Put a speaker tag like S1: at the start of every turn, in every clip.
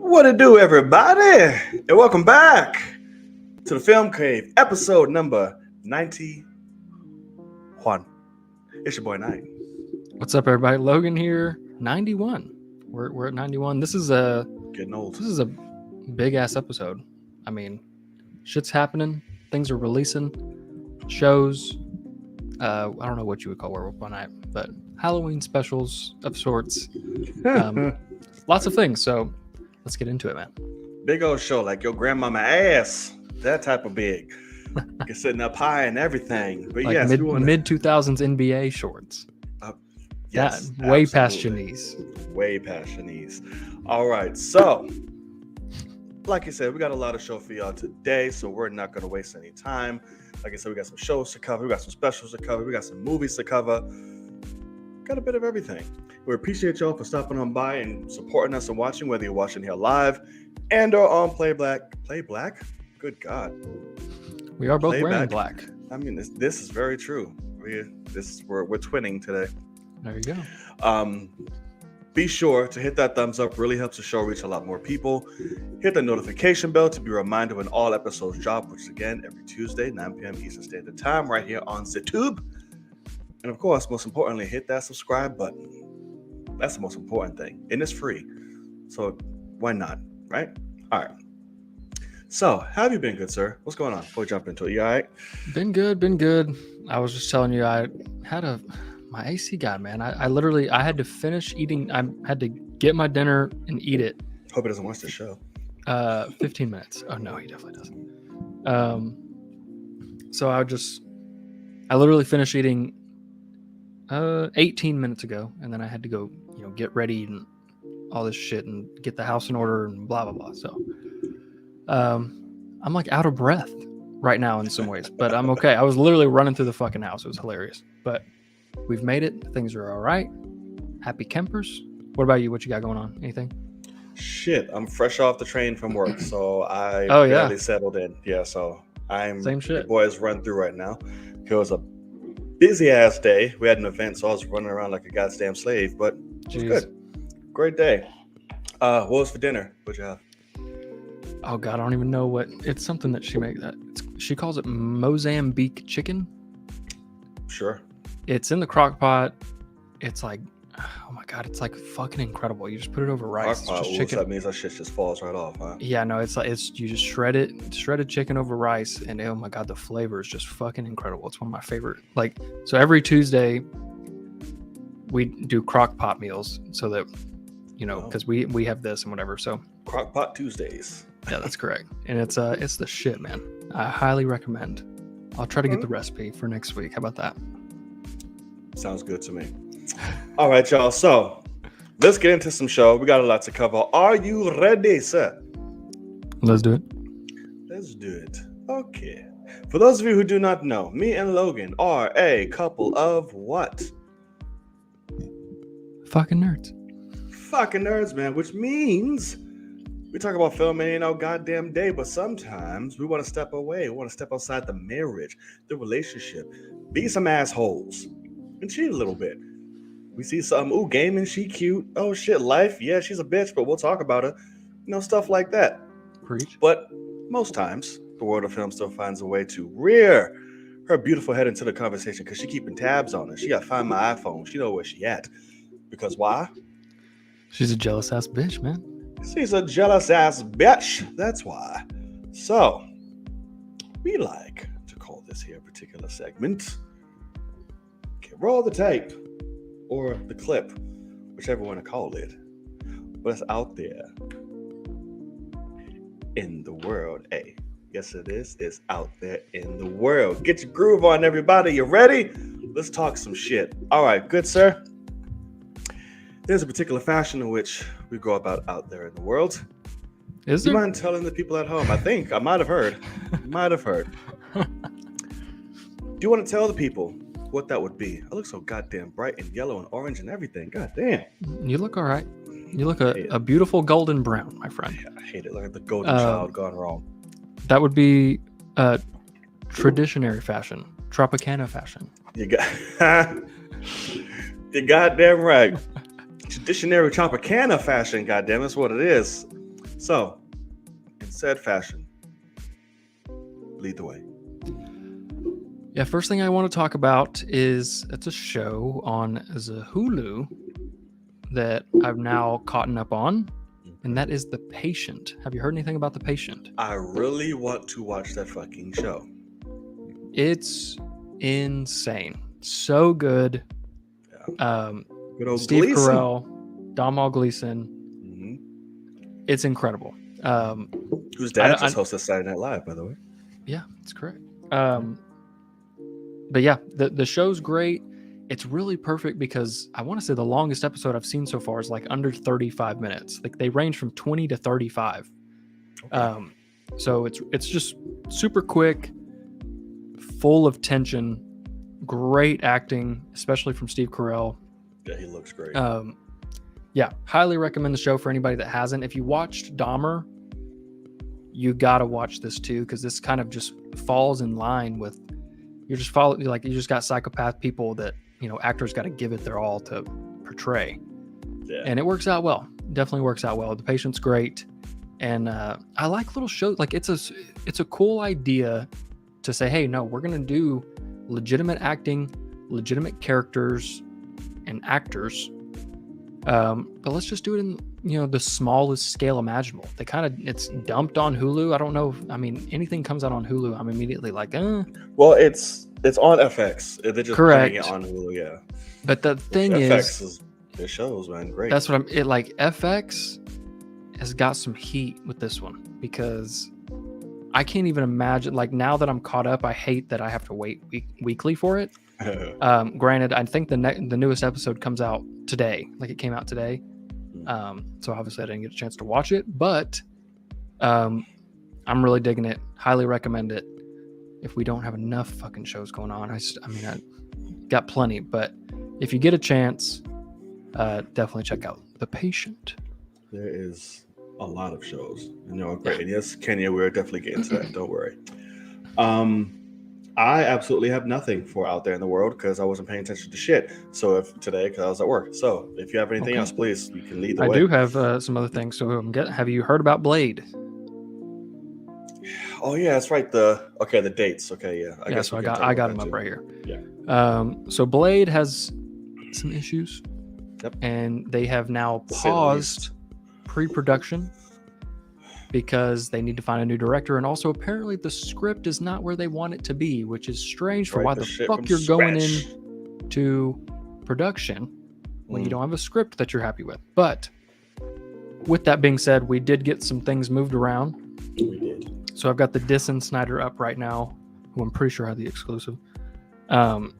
S1: What it do, everybody? And welcome back to the Film Cave, episode number 91. It's your boy Knight.
S2: What's up, everybody? Logan here. 91. We're at 91. This is a
S1: Getting old.
S2: This is a big ass episode. I mean, shit's happening. Things are releasing. Shows. I don't know what you would call Werewolf by Night, but Halloween specials of sorts. Lots of things. So let's get into it, man.
S1: Big old show, like your grandmama ass. That type of big. You're sitting up high and everything. But
S2: like
S1: yes,
S2: mid 2000s NBA shorts.
S1: Yes,
S2: that way past your knees.
S1: Way past your knees. All right, so like I said, we got a lot of show for y'all today, so we're not going to waste any time. Like I said, we got some shows to cover, we got some specials to cover, we got some movies to cover. Got a bit of everything. We appreciate y'all for stopping on by and supporting us and watching, whether you're watching here live and or on Play Black. Play Black? Good God.
S2: We are both
S1: Play
S2: wearing
S1: Black.
S2: black.
S1: I mean, this is very true. We're twinning today.
S2: There you go.
S1: Be sure to hit that thumbs up. Really helps the show reach a lot more people. Hit the notification bell to be reminded when all episodes drop, which is again every Tuesday, 9 p.m. Eastern Standard Time, right here on YouTube. And of course, most importantly, hit that subscribe button. That's the most important thing. And it's free. So why not? Right? All right. So, how have you been, good sir? What's going on before we jump into it? You all right?
S2: Been good. I was just telling you, I had my AC guy, man. I had to finish eating. I had to get my dinner and eat it.
S1: Hope he doesn't watch the show.
S2: 15 minutes. Oh no, he definitely doesn't. So I literally finished eating 18 minutes ago, and then I had to go, get ready and all this shit and get the house in order and blah blah blah. So I'm like out of breath right now in some ways, but I'm okay. I was literally running through the fucking house. It was hilarious, but we've made it. Things are all right. Happy campers. What about you? What you got going on? Anything?
S1: Shit, I'm fresh off the train from work, so I barely settled in. Yeah, so
S2: same shit.
S1: The boys run through right now. It was a busy ass day. We had an event, so I was running around like a goddamn slave, but it was good. Great day. What was for dinner? What'd you have?
S2: Oh God, I don't even know what. It's something that she makes. She calls it Mozambique chicken.
S1: Sure.
S2: It's in the crock pot. It's like, oh my God, it's like fucking incredible. You just put it over rice. It's just chicken.
S1: That means that shit just falls right off, huh?
S2: Yeah, no, it's you just shredded chicken over rice, and oh my God, the flavor is just fucking incredible. It's one of my favorite. Like, so every Tuesday we do crock pot meals so that, because we have this and whatever. So
S1: crock pot Tuesdays.
S2: Yeah, that's correct. And it's the shit, man. I highly recommend. I'll try to get the recipe for next week. How about that?
S1: Sounds good to me. All right, y'all. So let's get into some show. We got a lot to cover. Are you ready, sir?
S2: Let's do it.
S1: Let's do it. Okay. For those of you who do not know, me and Logan are a couple of what?
S2: Fucking nerds.
S1: Fucking nerds, man. Which means we talk about film any goddamn day, but sometimes we want to step away. We want to step outside the marriage, the relationship, be some assholes, and cheat a little bit. We see something, ooh, gaming, she cute. Oh shit, life, yeah, she's a bitch, but we'll talk about her. Stuff like that.
S2: Preach.
S1: But most times, the world of film still finds a way to rear her beautiful head into the conversation because she's keeping tabs on her. She got to find my iPhone. She know where she at. Because why?
S2: She's a jealous ass bitch, man.
S1: She's a jealous ass bitch. That's why. So, we like to call this here particular segment. Okay, roll the tape or the clip, whichever you want to call it. But it's out there in the world. Hey, yes it is. It's out there in the world. Get your groove on, everybody. You ready? Let's talk some shit. All right, good sir. There's a particular fashion in which we go about out there in the world.
S2: Is
S1: there?
S2: You
S1: mind telling the people at home? I think I might have heard. Do you want to tell the people what that would be? I look so goddamn bright and yellow and orange and everything. God damn.
S2: You look all right. You look a beautiful golden brown, my friend.
S1: I hate it. Look at the golden child gone wrong.
S2: That would be Traditionary fashion. Tropicana fashion.
S1: You got you're goddamn right. Traditionary Tropicana fashion, goddamn, that's what it is. So, in said fashion, lead the way.
S2: Yeah, first thing I want to talk about is it's a show on Hulu that I've now caught up on, and that is The Patient. Have you heard anything about The Patient?
S1: I really want to watch that fucking show.
S2: It's insane. So good.
S1: Yeah. Good old
S2: Steve
S1: Gleason.
S2: Carell, Domhnall Gleeson.
S1: Mm-hmm.
S2: It's incredible.
S1: Whose dad just hosted Saturday Night Live, by the way.
S2: Yeah, that's correct. But yeah, the show's great. It's really perfect because I want to say the longest episode I've seen so far is like under 35 minutes. Like they range from 20 to 35. Okay. So it's just super quick, full of tension, great acting, especially from Steve Carell.
S1: Yeah, he looks great.
S2: Yeah, highly recommend the show for anybody that hasn't. If you watched Dahmer, you gotta watch this too, because this kind of just falls in line with you just got psychopath people that actors got to give it their all to portray. Yeah. And it works out well. Definitely works out well. The Patient's great, and I like little shows. Like it's a cool idea to say, hey, no, we're gonna do legitimate acting, legitimate characters and actors, but let's just do it in the smallest scale imaginable. It's dumped on Hulu. I don't know anything comes out on Hulu, I'm immediately like
S1: well, it's on FX. They're just
S2: correct.
S1: putting it on Hulu. Yeah,
S2: but the thing
S1: FX is it shows, man, great.
S2: That's what FX has got some heat with this one, because I can't even imagine, like, now that I'm caught up, I hate that I have to wait weekly for it. Granted, I think the newest episode comes out today. Like, it came out today. So obviously I didn't get a chance to watch it, but I'm really digging it. Highly recommend it. If we don't have enough fucking shows going on, I got plenty, but if you get a chance, definitely check out The Patient.
S1: There is a lot of shows, and great. And yes, Kenya, we're definitely getting to that. Don't worry. I absolutely have nothing for out there in the world because I wasn't paying attention to shit. So because I was at work. So if you have anything else, please, you can lead the way.
S2: I do have some other things. So have you heard about Blade?
S1: Oh yeah, that's right. The dates. Okay, yeah.
S2: I guess so I got them up right here.
S1: Yeah.
S2: So Blade has some issues.
S1: Yep.
S2: And they have now paused pre-production because they need to find a new director, and also apparently the script is not where they want it to be, which is strange for why the fuck you're going into production when you don't have a script that you're happy with. But with that being said, we did get some things moved around.
S1: We did.
S2: So I've got the Diss Snyder up right now, who I'm pretty sure had the exclusive. But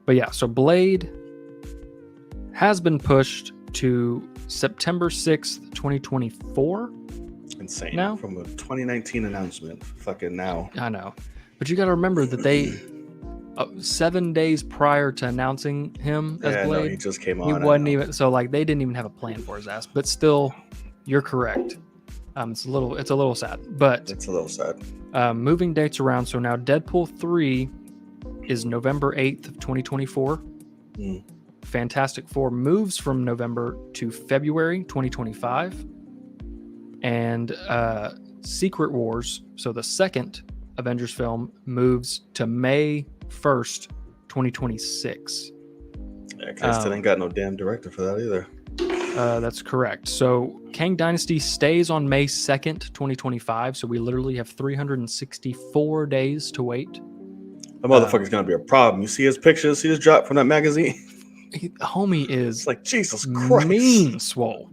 S2: yeah, so Blade has been pushed to September 6th, 2024.
S1: Insane.
S2: Now?
S1: From a 2019 announcement. Fucking now.
S2: I know. But you got to remember that they 7 days prior to announcing him as Blade,
S1: he just came on.
S2: He wasn't even, so like they didn't even have a plan for his ass. But still, you're correct. It's a little sad. But
S1: it's a little sad.
S2: Moving dates around. So now Deadpool 3 is November 8th of 2024. Fantastic Four moves from November to February 2025. And Secret Wars, so the second Avengers film, moves to May 1st, 2026.
S1: Yeah, because still ain't got no damn director for that either.
S2: That's correct. So Kang Dynasty stays on May 2nd, 2025. So we literally have 364 days to wait.
S1: The motherfucker's going to be a problem. You see his pictures, see his drop from that magazine?
S2: Homie is
S1: it's like, Jesus Christ.
S2: Mean swole.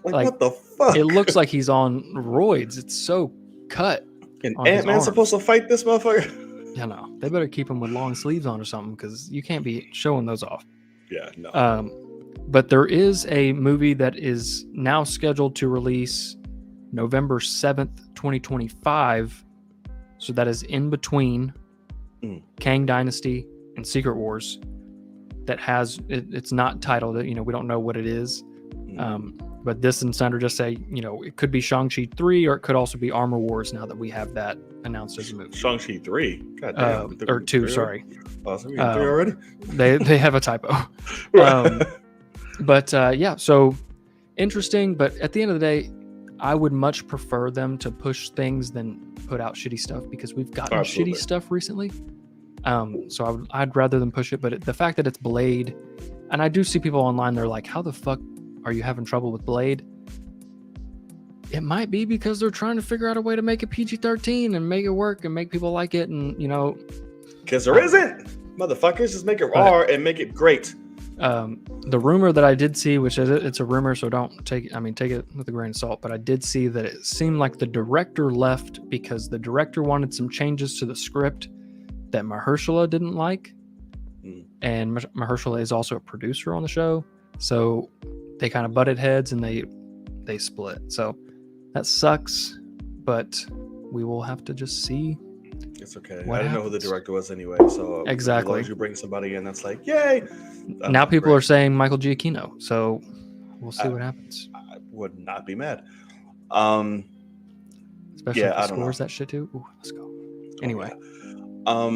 S1: Like, what the fuck?
S2: It looks like he's on roids. It's so cut.
S1: And Ant-Man's supposed to fight this motherfucker?
S2: Yeah, no. They better keep him with long sleeves on or something, because you can't be showing those off.
S1: Yeah, no.
S2: But there is a movie that is now scheduled to release November 7th, 2025. So that is in between Kang Dynasty and Secret Wars. That has, it's not titled, we don't know what it is. But this insider just say, it could be Shang-Chi 3 or it could also be Armor Wars now that we have that announced as a movie.
S1: Shang-Chi 3? God damn.
S2: Or 2, sorry.
S1: Oh, so we got 3 already?
S2: They have a typo. Yeah, so interesting. But at the end of the day, I would much prefer them to push things than put out shitty stuff because we've gotten shitty stuff recently. So I'd rather them push it. But the fact that it's Blade, and I do see people online, they're like, how the fuck are you having trouble with Blade? It might be because they're trying to figure out a way to make it PG-13 and make it work and make people like it. And,
S1: because there isn't. Motherfuckers, just make it raw and make it great.
S2: The rumor that I did see, which is it's a rumor, so don't take it with a grain of salt, but I did see that it seemed like the director left because the director wanted some changes to the script that Mahershala didn't like. And Mahershala is also a producer on the show. So they kind of butted heads and they split. So that sucks, but we will have to just see.
S1: It's okay. I didn't know who the director was anyway. So
S2: exactly.
S1: As long as you bring somebody in that's like, yay.
S2: Now people are saying Michael Giacchino. So we'll see what happens.
S1: I would not be mad.
S2: Especially if he scores that shit too. Ooh, let's go. Anyway.
S1: What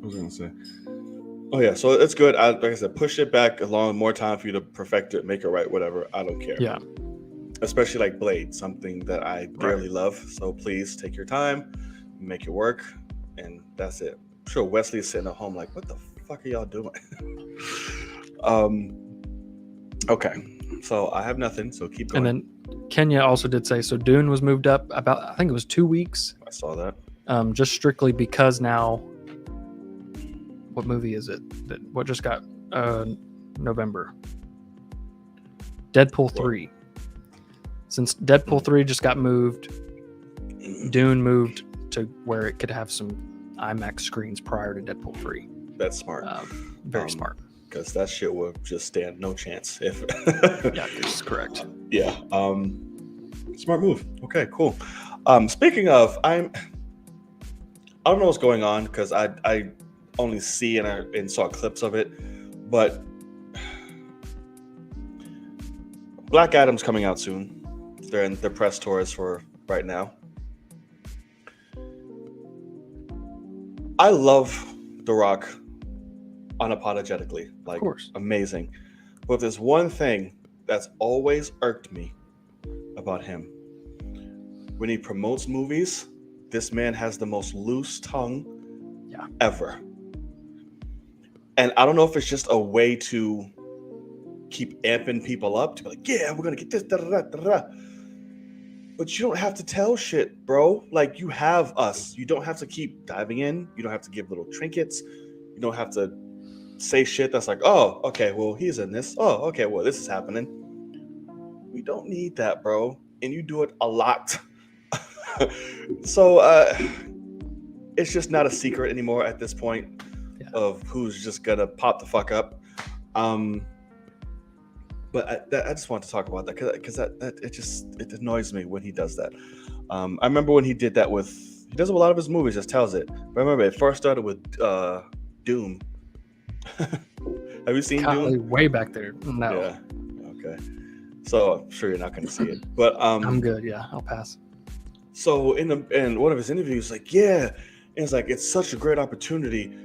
S1: was I gonna say? Oh yeah, so it's good. Like I said, push it back along more time for you to perfect it, make it right, whatever. I don't care.
S2: Yeah.
S1: Especially like Blade, something that I dearly love. So please take your time, make it work, and that's it. I'm sure Wesley's sitting at home like, what the fuck are y'all doing? Okay. So I have nothing, so keep going.
S2: And then Kenya also did say, so Dune was moved up about, I think it was 2 weeks.
S1: I saw that.
S2: Just strictly because now, what movie is it? What just got November? Deadpool 3. Since Deadpool 3 just got moved, Dune moved to where it could have some IMAX screens prior to Deadpool 3.
S1: That's smart.
S2: Very smart.
S1: Because that shit would just stand no chance if.
S2: Yeah, that's correct.
S1: Yeah. Smart move. Okay, cool. Speaking of, I don't know what's going on because I only see and saw clips of it, but Black Adam's coming out soon. They're in the press tours for right now. I love The Rock unapologetically, like, of course, amazing. But there's one thing that's always irked me about him. When he promotes movies, this man has the most loose tongue ever. And I don't know if it's just a way to keep amping people up to be like, yeah, we're gonna get this, but you don't have to tell shit, bro. Like, you have us. You don't have to keep diving in. You don't have to give little trinkets. You don't have to say shit that's like, oh, okay, well, he's in this. Oh, okay, well, this is happening. We don't need that, bro. And you do it a lot. So it's just not a secret anymore at this point of who's just gonna pop the fuck up. But I just want to talk about that because it annoys me when he does that. I remember when he did that he does it with a lot of his movies, just tells it. But I remember it first started with Doom. Have you seen Doom?
S2: Way back there. No.
S1: Yeah. Okay. So I'm sure you're not going to see it. But
S2: I'm good. Yeah, I'll pass.
S1: So in one of his interviews, like, yeah, and it's like, it's such a great opportunity,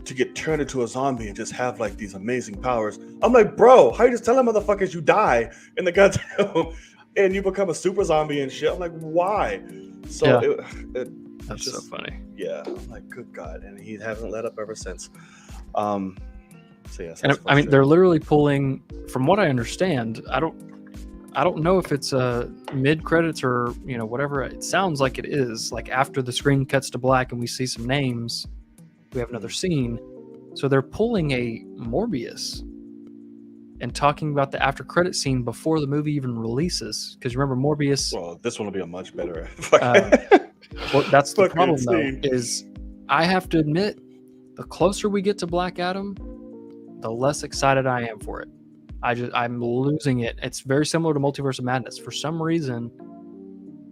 S1: to get turned into a zombie and just have like these amazing powers. I'm like, bro, how you just telling motherfuckers you die in the goddamn and you become a super zombie and shit? I'm like, why? So
S2: that's just so funny.
S1: Yeah, I'm like, good God, and he hasn't let up ever since. So yeah,
S2: and I mean, they're literally pulling, from what I understand, I don't know if it's mid credits or whatever. It sounds like it is, like after the screen cuts to black and we see some names, we have another scene. So they're pulling a Morbius and talking about the after credit scene before the movie even releases. Because remember, Morbius.
S1: Well, this one will be a much better.
S2: Well, that's the problem though. Is I have to admit, the closer we get to Black Adam, the less excited I am for it. I'm losing it. It's very similar to Multiverse of Madness. For some reason,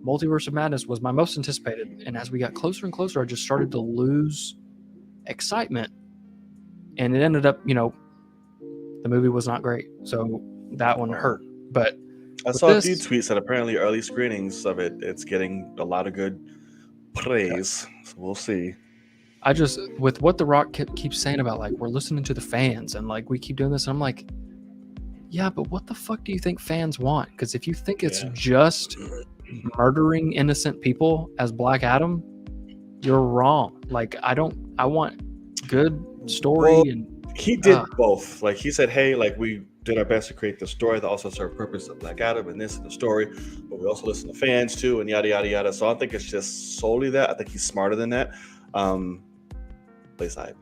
S2: Multiverse of Madness was my most anticipated, and as we got closer and closer, I just started to lose excitement, and it ended up, The movie was not great, so that one hurt. But
S1: I saw a few tweets that apparently early screenings of it's getting a lot of good praise. So we'll see.
S2: I just, with what The Rock keeps saying about, like, we're listening to the fans and, like, we keep doing this, and I'm like, yeah, but what the fuck do you think fans want? Because if you think it's just murdering innocent people as Black Adam, you're wrong. Like, I want good story. And
S1: he did both. Like, he said, hey, like, we did our best to create the story that also served purpose of Black Adam and this and the story, but we also listen to fans too, and yada yada yada. So I don't think it's just solely that. I think he's smarter than that. At least I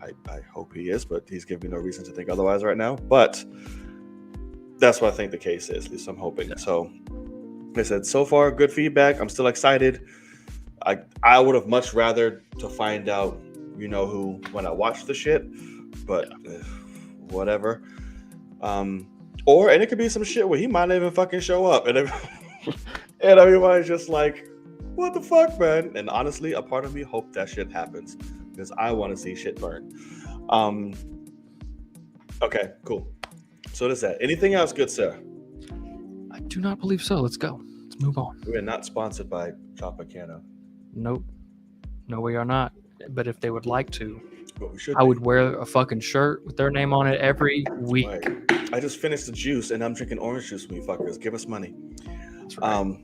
S1: hope he is, but he's giving me no reason to think otherwise right now. But that's what I think the case is. At least I'm hoping. So like I said, so far good feedback. I'm still excited. I would have much rather to find out, you know, who when I watch the shit, but whatever. And it could be some shit where he might not even fucking show up, and everybody's just like, what the fuck, man? And honestly, a part of me hope that shit happens because I want to see shit burn. Okay, cool. So that's that. Anything else, good sir?
S2: I do not believe so. Let's go. Let's move on.
S1: We are not sponsored by Tropicana.
S2: Nope. No, we are not. But if they would like to,
S1: but we should.
S2: I would wear a fucking shirt with their name on it every week.
S1: Right. I just finished the juice and I'm drinking orange juice, me fuckers. Give us money.
S2: That's right.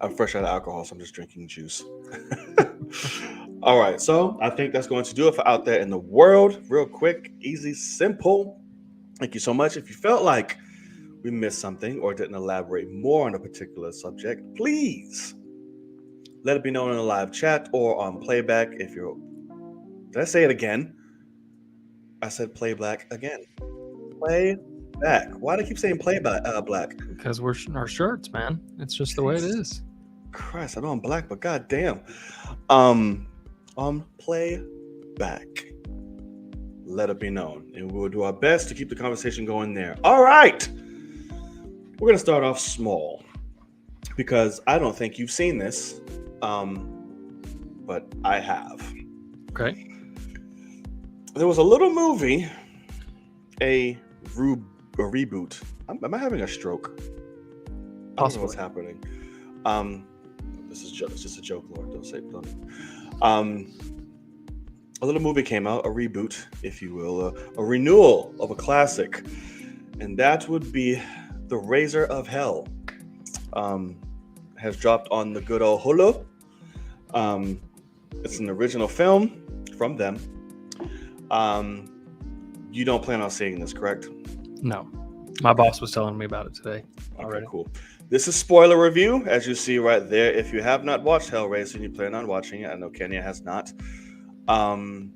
S1: I'm fresh out of alcohol, so I'm just drinking juice. All right, so I think that's going to do it for Out There in the World. Real quick, easy, simple. Thank you so much. If you felt like we missed something or didn't elaborate more on a particular subject, please let it be known in the live chat or on playback. If you're, did I say it again? I said playback again. Playback. Why do I keep saying playback? Black.
S2: Because we're our shirts, man. It's just the way it is.
S1: Christ, I know I'm black, but goddamn. On playback. Let it be known, and we will do our best to keep the conversation going there. All right, we're gonna start off small because I don't think you've seen this, but I have.
S2: Okay.
S1: There was a little movie, a reboot. Am I having a stroke? I don't know what's happening. This is it's just a joke, Lord. Don't say it. A little movie came out, a reboot, if you will, a renewal of a classic, and that would be The Razor of Hell. Has dropped on the good old Hulu. It's an original film from them. You don't plan on seeing this, correct?
S2: No. My boss was telling me about it today already.
S1: Okay, cool. This is spoiler review, as you see right there. If you have not watched Hellraiser and you plan on watching it, I know Kenya has not. I don't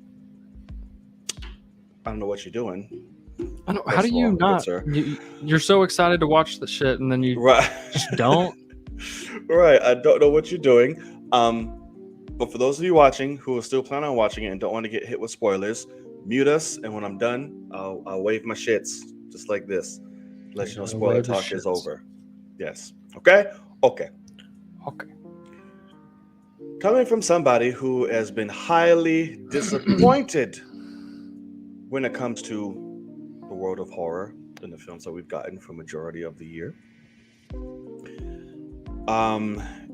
S1: know what you're doing.
S2: I know. How do you not? You're so excited to watch the shit, and then you just don't.
S1: Right. I don't know what you're doing. But for those of you watching who are still planning on watching it and don't want to get hit with spoilers, mute us, and when I'm done, I'll wave my shits just like this. Let you know spoiler talk is over. Yes. Okay? Okay. Coming from somebody who has been highly disappointed when it comes to the world of horror in the films that we've gotten for majority of the year.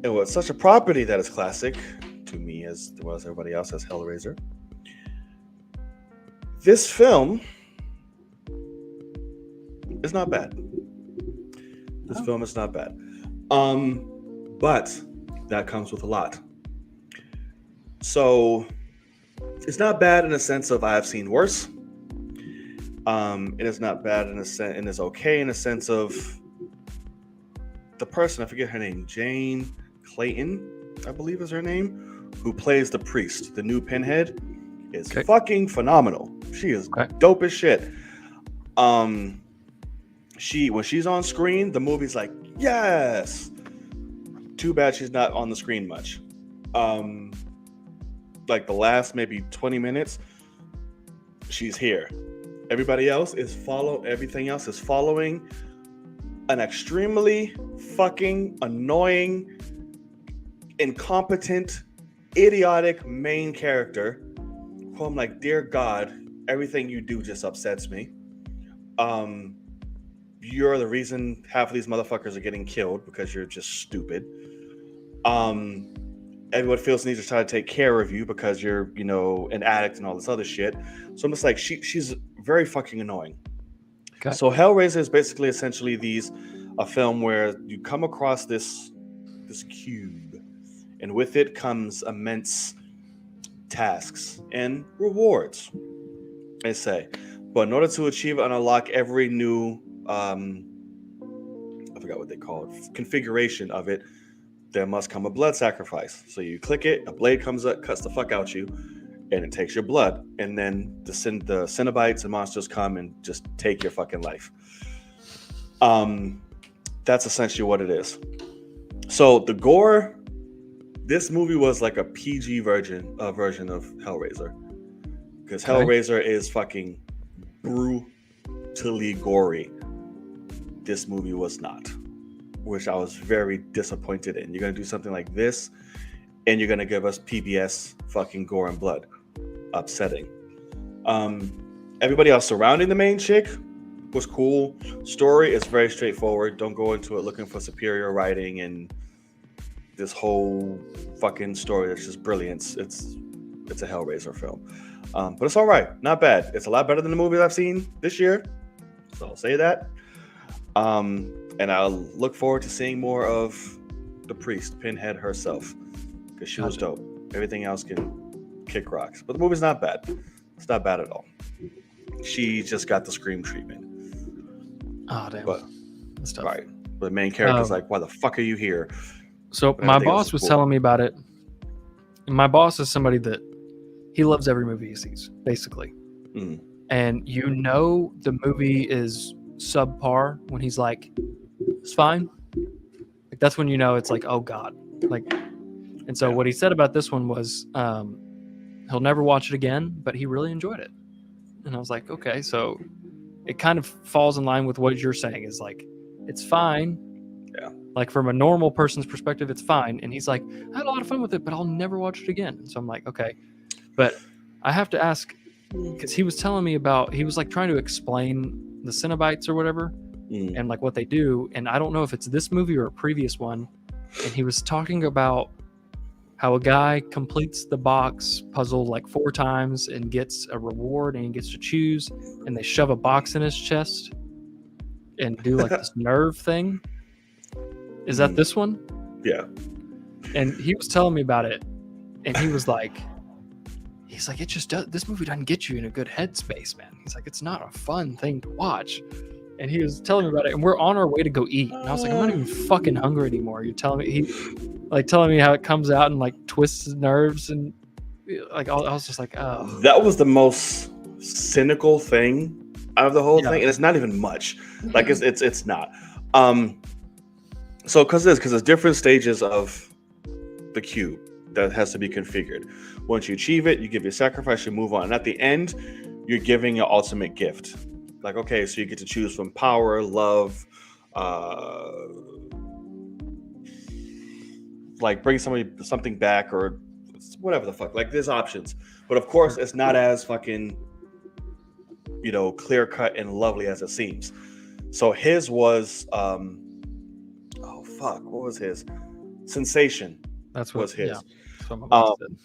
S1: It was such a property that is classic to me as well as everybody else as Hellraiser. This film is not bad. This film is not bad. But that comes with a lot. So it's not bad in the sense of I have seen worse. It is not bad in a sense, and it's okay in the sense of the person, I forget her name, Jane Clayton, I believe is her name, who plays the priest, the new Pinhead, is fucking phenomenal. She is dope as shit. When she's on screen, the movie's like, yes. Too bad she's not on the screen much. Like the last maybe 20 minutes, she's here. Everything else is following an extremely fucking annoying, incompetent, idiotic main character who I'm like, dear God, everything you do just upsets me. You're the reason half of these motherfuckers are getting killed because you're just stupid. Everyone feels the need to try to take care of you because you're, an addict and all this other shit. So I'm just like, she's very fucking annoying.
S2: Okay.
S1: So Hellraiser is basically essentially a film where you come across this cube, and with it comes immense tasks and rewards, they say. But in order to achieve and unlock every new, I forgot what they call it, configuration of it, there must come a blood sacrifice. So you click it, a blade comes up, cuts the fuck out you, and it takes your blood. And then the Cenobites and monsters come and just take your fucking life. That's essentially what it is. So the gore, this movie was like a PG version of Hellraiser. Because Hellraiser is fucking brutally gory. This movie was not, which I was very disappointed in. You're going to do something like this, and you're going to give us PBS fucking gore and blood. Upsetting. Everybody else surrounding the main chick was cool. Story is very straightforward. Don't go into it looking for superior writing and this whole fucking story that's just brilliance. It's a Hellraiser film. But it's all right. Not bad. It's a lot better than the movies I've seen this year. So I'll say that. And I'll look forward to seeing more of the priest, Pinhead herself, because she was dope. Everything else can kick rocks. But the movie's not bad. It's not bad at all. She just got the Scream treatment.
S2: Oh, damn.
S1: But,
S2: that's tough.
S1: right. But the main character's like, why the fuck are you here?
S2: So my boss was telling me about it. And my boss is somebody that he loves every movie he sees, basically.
S1: Mm.
S2: And the movie is subpar when he's like, it's fine. Like that's when it's like, oh God. Like, and so what he said about this one was he'll never watch it again, but he really enjoyed it. And I was like, okay, so it kind of falls in line with what you're saying is like, it's fine.
S1: Yeah.
S2: Like from a normal person's perspective, it's fine. And he's like, I had a lot of fun with it, but I'll never watch it again. So I'm like, okay. But I have to ask, because he was telling me he was like trying to explain the Cenobites or whatever, and like what they do. And I don't know if it's this movie or a previous one. And he was talking about how a guy completes the box puzzle like 4 times and gets a reward and he gets to choose, and they shove a box in his chest and do like this nerve thing. Is that this one?
S1: Yeah.
S2: And he was telling me about it, and he was like, it just does. This movie doesn't get you in a good headspace, man. He's like, it's not a fun thing to watch. And he was telling me about it, and we're on our way to go eat. And I was like, I'm not even fucking hungry anymore. You're telling me how it comes out and like twists his nerves, and like I was just like, oh.
S1: That was the most cynical thing out of the whole thing, and it's not even much. Like it's not. So because there's different stages of the cube that has to be configured. Once you achieve it, you give your sacrifice, you move on. And at the end, you're giving your ultimate gift. Like, okay, so you get to choose from power, love, like bring something back or whatever the fuck. Like there's options. But of course, it's not as fucking, clear cut and lovely as it seems. So his was, what was his? Sensation.
S2: That's what
S1: was his.
S2: Yeah, that's what my boss said.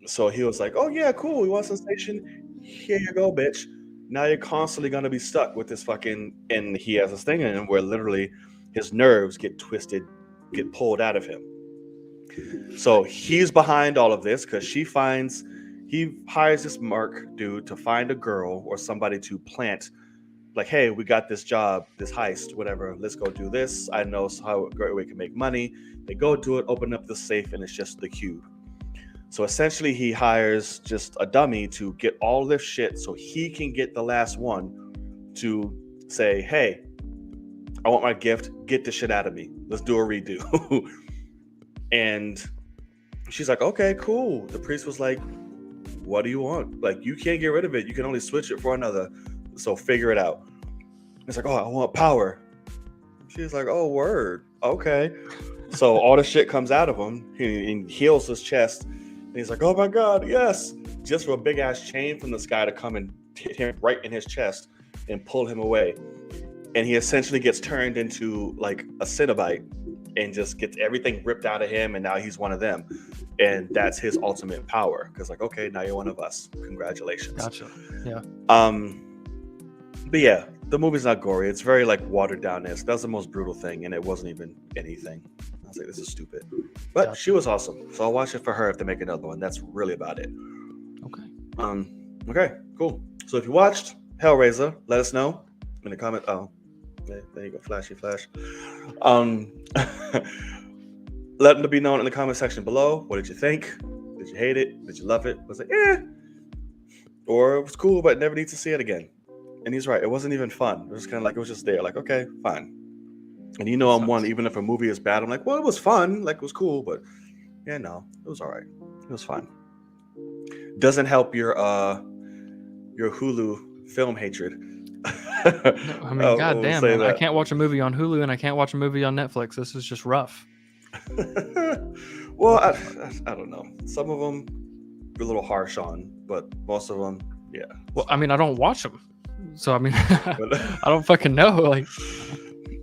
S1: So he was like, oh yeah, cool. You want sensation? Here you go, bitch. Now you're constantly going to be stuck with this fucking, and he has this thing in him where literally his nerves get twisted, get pulled out of him. So he's behind all of this because he hires this Mark dude to find a girl or somebody to plant, like, hey, we got this job, this heist, whatever. Let's go do this. I know how great we can make money. They go do it, open up the safe, and it's just the cube. So essentially, he hires just a dummy to get all this shit so he can get the last one to say, hey, I want my gift. Get the shit out of me. Let's do a redo. And she's like, okay, cool. The priest was like, what do you want? Like, you can't get rid of it. You can only switch it for another. So figure it out. It's like, oh, I want power. She's like, oh, word. Okay. So all the shit comes out of him. He heals his chest. And he's like, oh my God, yes. Just for a big ass chain from the sky to come and hit him right in his chest and pull him away. And he essentially gets turned into like a Cenobite and just gets everything ripped out of him. And now he's one of them. And that's his ultimate power. Because like, okay, now you're one of us. Congratulations.
S2: Gotcha. Yeah.
S1: But yeah, the movie's not gory. It's very like watered down-ish. That's the most brutal thing. And it wasn't even anything. I was like, this is stupid. But
S2: Gotcha.
S1: she was awesome. So I'll watch it for her if they make another one. That's really about it.
S2: Okay.
S1: Okay, cool. So if you watched Hellraiser, let us know in the comment. Oh, there you go, flashy flash. Let them be known in the comment section below. What did you think? Did you hate it? Did you love it? Was it or it was cool, but never need to see it again? And he's right. It wasn't even fun. It was kind of like it was just there. Like, okay, fine. And you know, I'm one. Even if a movie is bad, I'm like, well, it was fun. Like, it was cool, but yeah, no, it was all right. It was fine. Doesn't help your Hulu film hatred.
S2: No, I mean, goddamn, man, I can't watch a movie on Hulu and I can't watch a movie on Netflix. This is just rough.
S1: Well, I don't know. Some of them are a little harsh on, but most of them, yeah.
S2: Well, I mean, I don't watch them, so I mean, I don't fucking know. Like,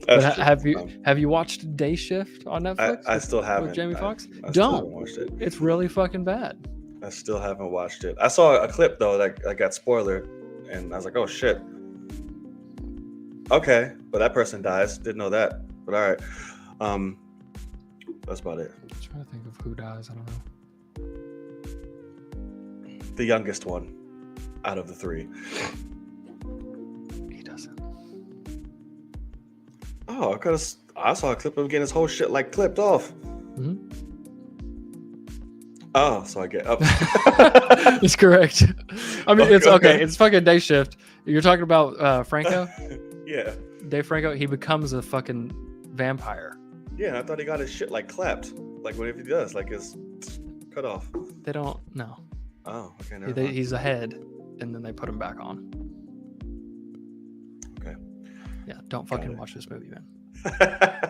S2: but have you watched Day Shift on Netflix?
S1: I still haven't.
S2: With Jamie Foxx?
S1: I still haven't watched it.
S2: It's really fucking bad.
S1: I still haven't watched it. I saw a clip though that got spoilered, and I was like, "Oh shit." Okay, but that person dies. Didn't know that. But all right, that's about it.
S2: I'm trying to think of who dies. I don't know.
S1: The youngest one out of the three.
S2: He doesn't.
S1: Oh, I saw a clip of him getting his whole shit like clipped off.
S2: Mm-hmm.
S1: Oh, so I get up.
S2: It's correct. I mean, it's okay. It's fucking Day Shift. You're talking about Franco?
S1: Yeah.
S2: Dave Franco, he becomes a fucking vampire.
S1: Yeah, and I thought he got his shit like clapped. Like what if he does? Like his cut off.
S2: They don't know.
S1: Oh, okay. Never mind.
S2: He's a head, and then they put him back on.
S1: Okay.
S2: Yeah, don't fucking watch this movie, man.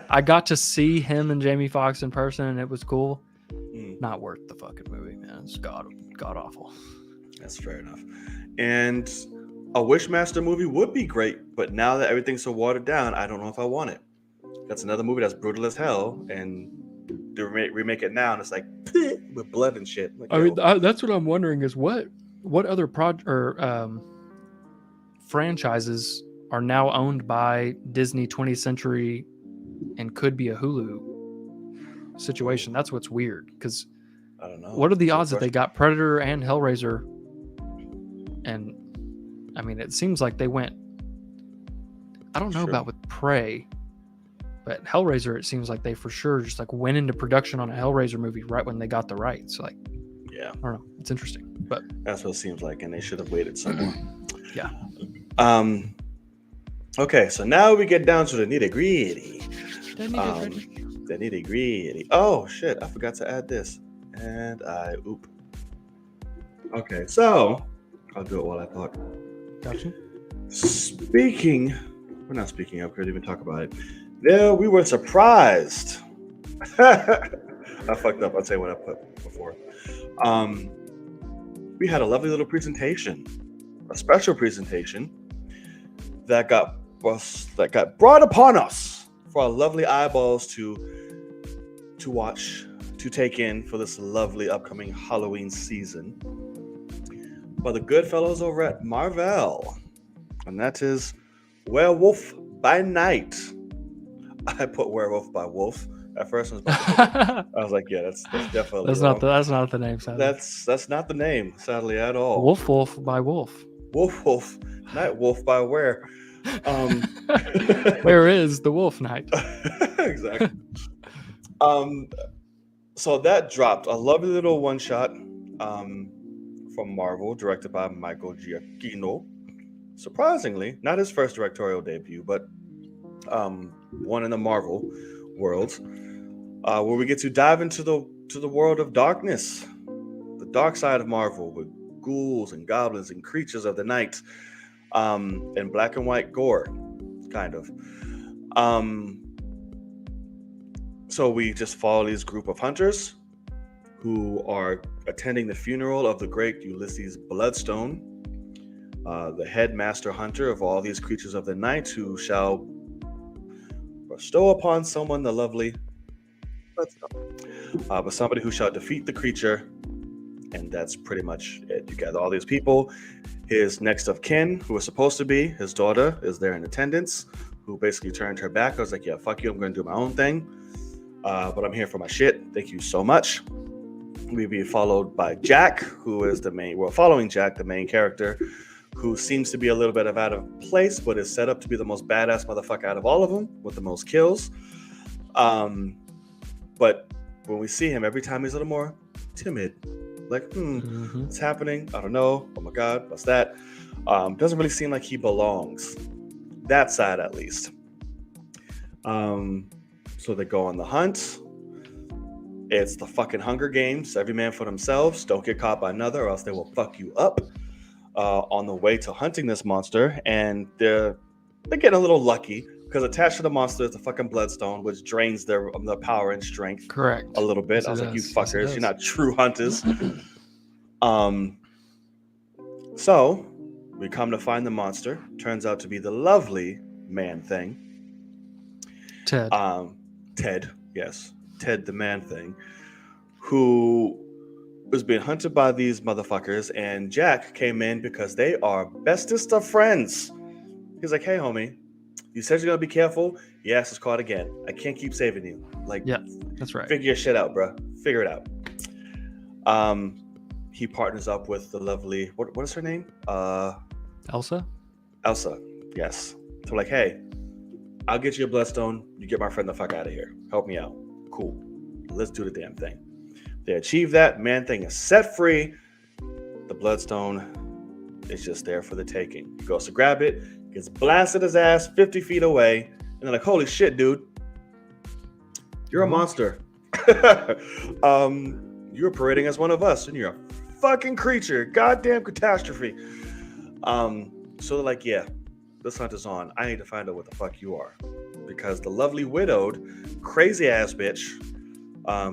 S2: I got to see him and Jamie Foxx in person, and it was cool. Not worth the fucking movie, man. It's god awful.
S1: That's fair enough. And a Wishmaster movie would be great, but now that everything's so watered down, I don't know if I want it. That's another movie that's brutal as hell, and they remake it now, and it's like with blood and shit. Like,
S2: I mean, that's what I'm wondering is what other franchises are now owned by Disney 20th Century and could be a Hulu situation. That's what's weird, because
S1: I don't know.
S2: What are the odds that they got Predator and Hellraiser? And I mean, it seems like they went. I don't know about with Prey, but Hellraiser, it seems like they for sure just like went into production on a Hellraiser movie right when they got the rights. Like,
S1: yeah,
S2: I don't know. It's interesting, but
S1: that's what it seems like, and they should have waited some more.
S2: Yeah.
S1: Okay, so now we get down to the nitty gritty.
S2: The
S1: nitty gritty. Oh shit! I forgot to add this, and Okay, so I'll do it while I talk.
S2: Gotcha.
S1: We're not speaking up. We didn't even talk about it. There, we were surprised. I fucked up. I'll tell you what I put before. We had a lovely little presentation, a special presentation that got brought upon us for our lovely eyeballs to watch, to take in for this lovely upcoming Halloween season. By the good fellows over at Marvel, and that is Werewolf by Night. I put Werewolf by Wolf at first. I was like, yeah, that's definitely
S2: that's
S1: wrong.
S2: That's not the name. Sadly.
S1: That's not the name, sadly, at all.
S2: Wolf by Wolf.
S1: Wolf, Night Wolf by Where?
S2: Where is the Wolf Night?
S1: Exactly. So that dropped a lovely little one shot. From Marvel, directed by Michael Giacchino. Surprisingly, not his first directorial debut, but one in the Marvel world, where we get to dive into the world of darkness, the dark side of Marvel, with ghouls and goblins and creatures of the night, and black and white gore, kind of. So we just follow these group of hunters who are attending the funeral of the great Ulysses Bloodstone, the headmaster hunter of all these creatures of the night, who shall bestow upon someone the lovely, but somebody who shall defeat the creature, and that's pretty much it. You gather all these people. His next of kin, who was supposed to be his daughter, is there in attendance, who basically turned her back. I was like, yeah, fuck you, I'm going to do my own thing, but I'm here for my shit. Thank you so much. We'll be followed by Jack, who is following Jack, the main character, who seems to be a little bit out of place, but is set up to be the most badass motherfucker out of all of them, with the most kills. But when we see him, every time he's a little more timid. Like, what's happening? I don't know. Oh my God, what's that? Doesn't really seem like he belongs. That side, at least. So they go on the hunt. It's the fucking Hunger Games. Every man for themselves. Don't get caught by another, or else they will fuck you up. On the way to hunting this monster, and they're getting a little lucky, because attached to the monster is the fucking bloodstone, which drains their power and strength.
S2: Correct.
S1: A little bit.
S2: Yes,
S1: I was like, you fuckers,
S2: yes,
S1: you're not true hunters. So we come to find the monster. Turns out to be the lovely man thing.
S2: Ted.
S1: Ted, yes. Ted the man thing, who was being hunted by these motherfuckers, and Jack came in because they are bestest of friends. He's like, hey, homie, you said you're going to be careful. Your ass is caught again. I can't keep saving you. Like,
S2: yeah, that's right.
S1: Figure your shit out, bro. Figure it out. He partners up with the lovely, what is her name?
S2: Elsa,
S1: yes. So like, hey, I'll get you a bloodstone. You get my friend the fuck out of here. Help me out. Cool. Let's do the damn thing. They achieve that. Man thing is set free. The bloodstone is just there for the taking. He goes to grab it, gets blasted his ass 50 feet away, and they're like, holy shit, dude. You're a monster. You're parading as one of us, and you're a fucking creature. Goddamn catastrophe. So they're like, yeah, this hunt is on. I need to find out what the fuck you are. Because the lovely widowed, crazy ass bitch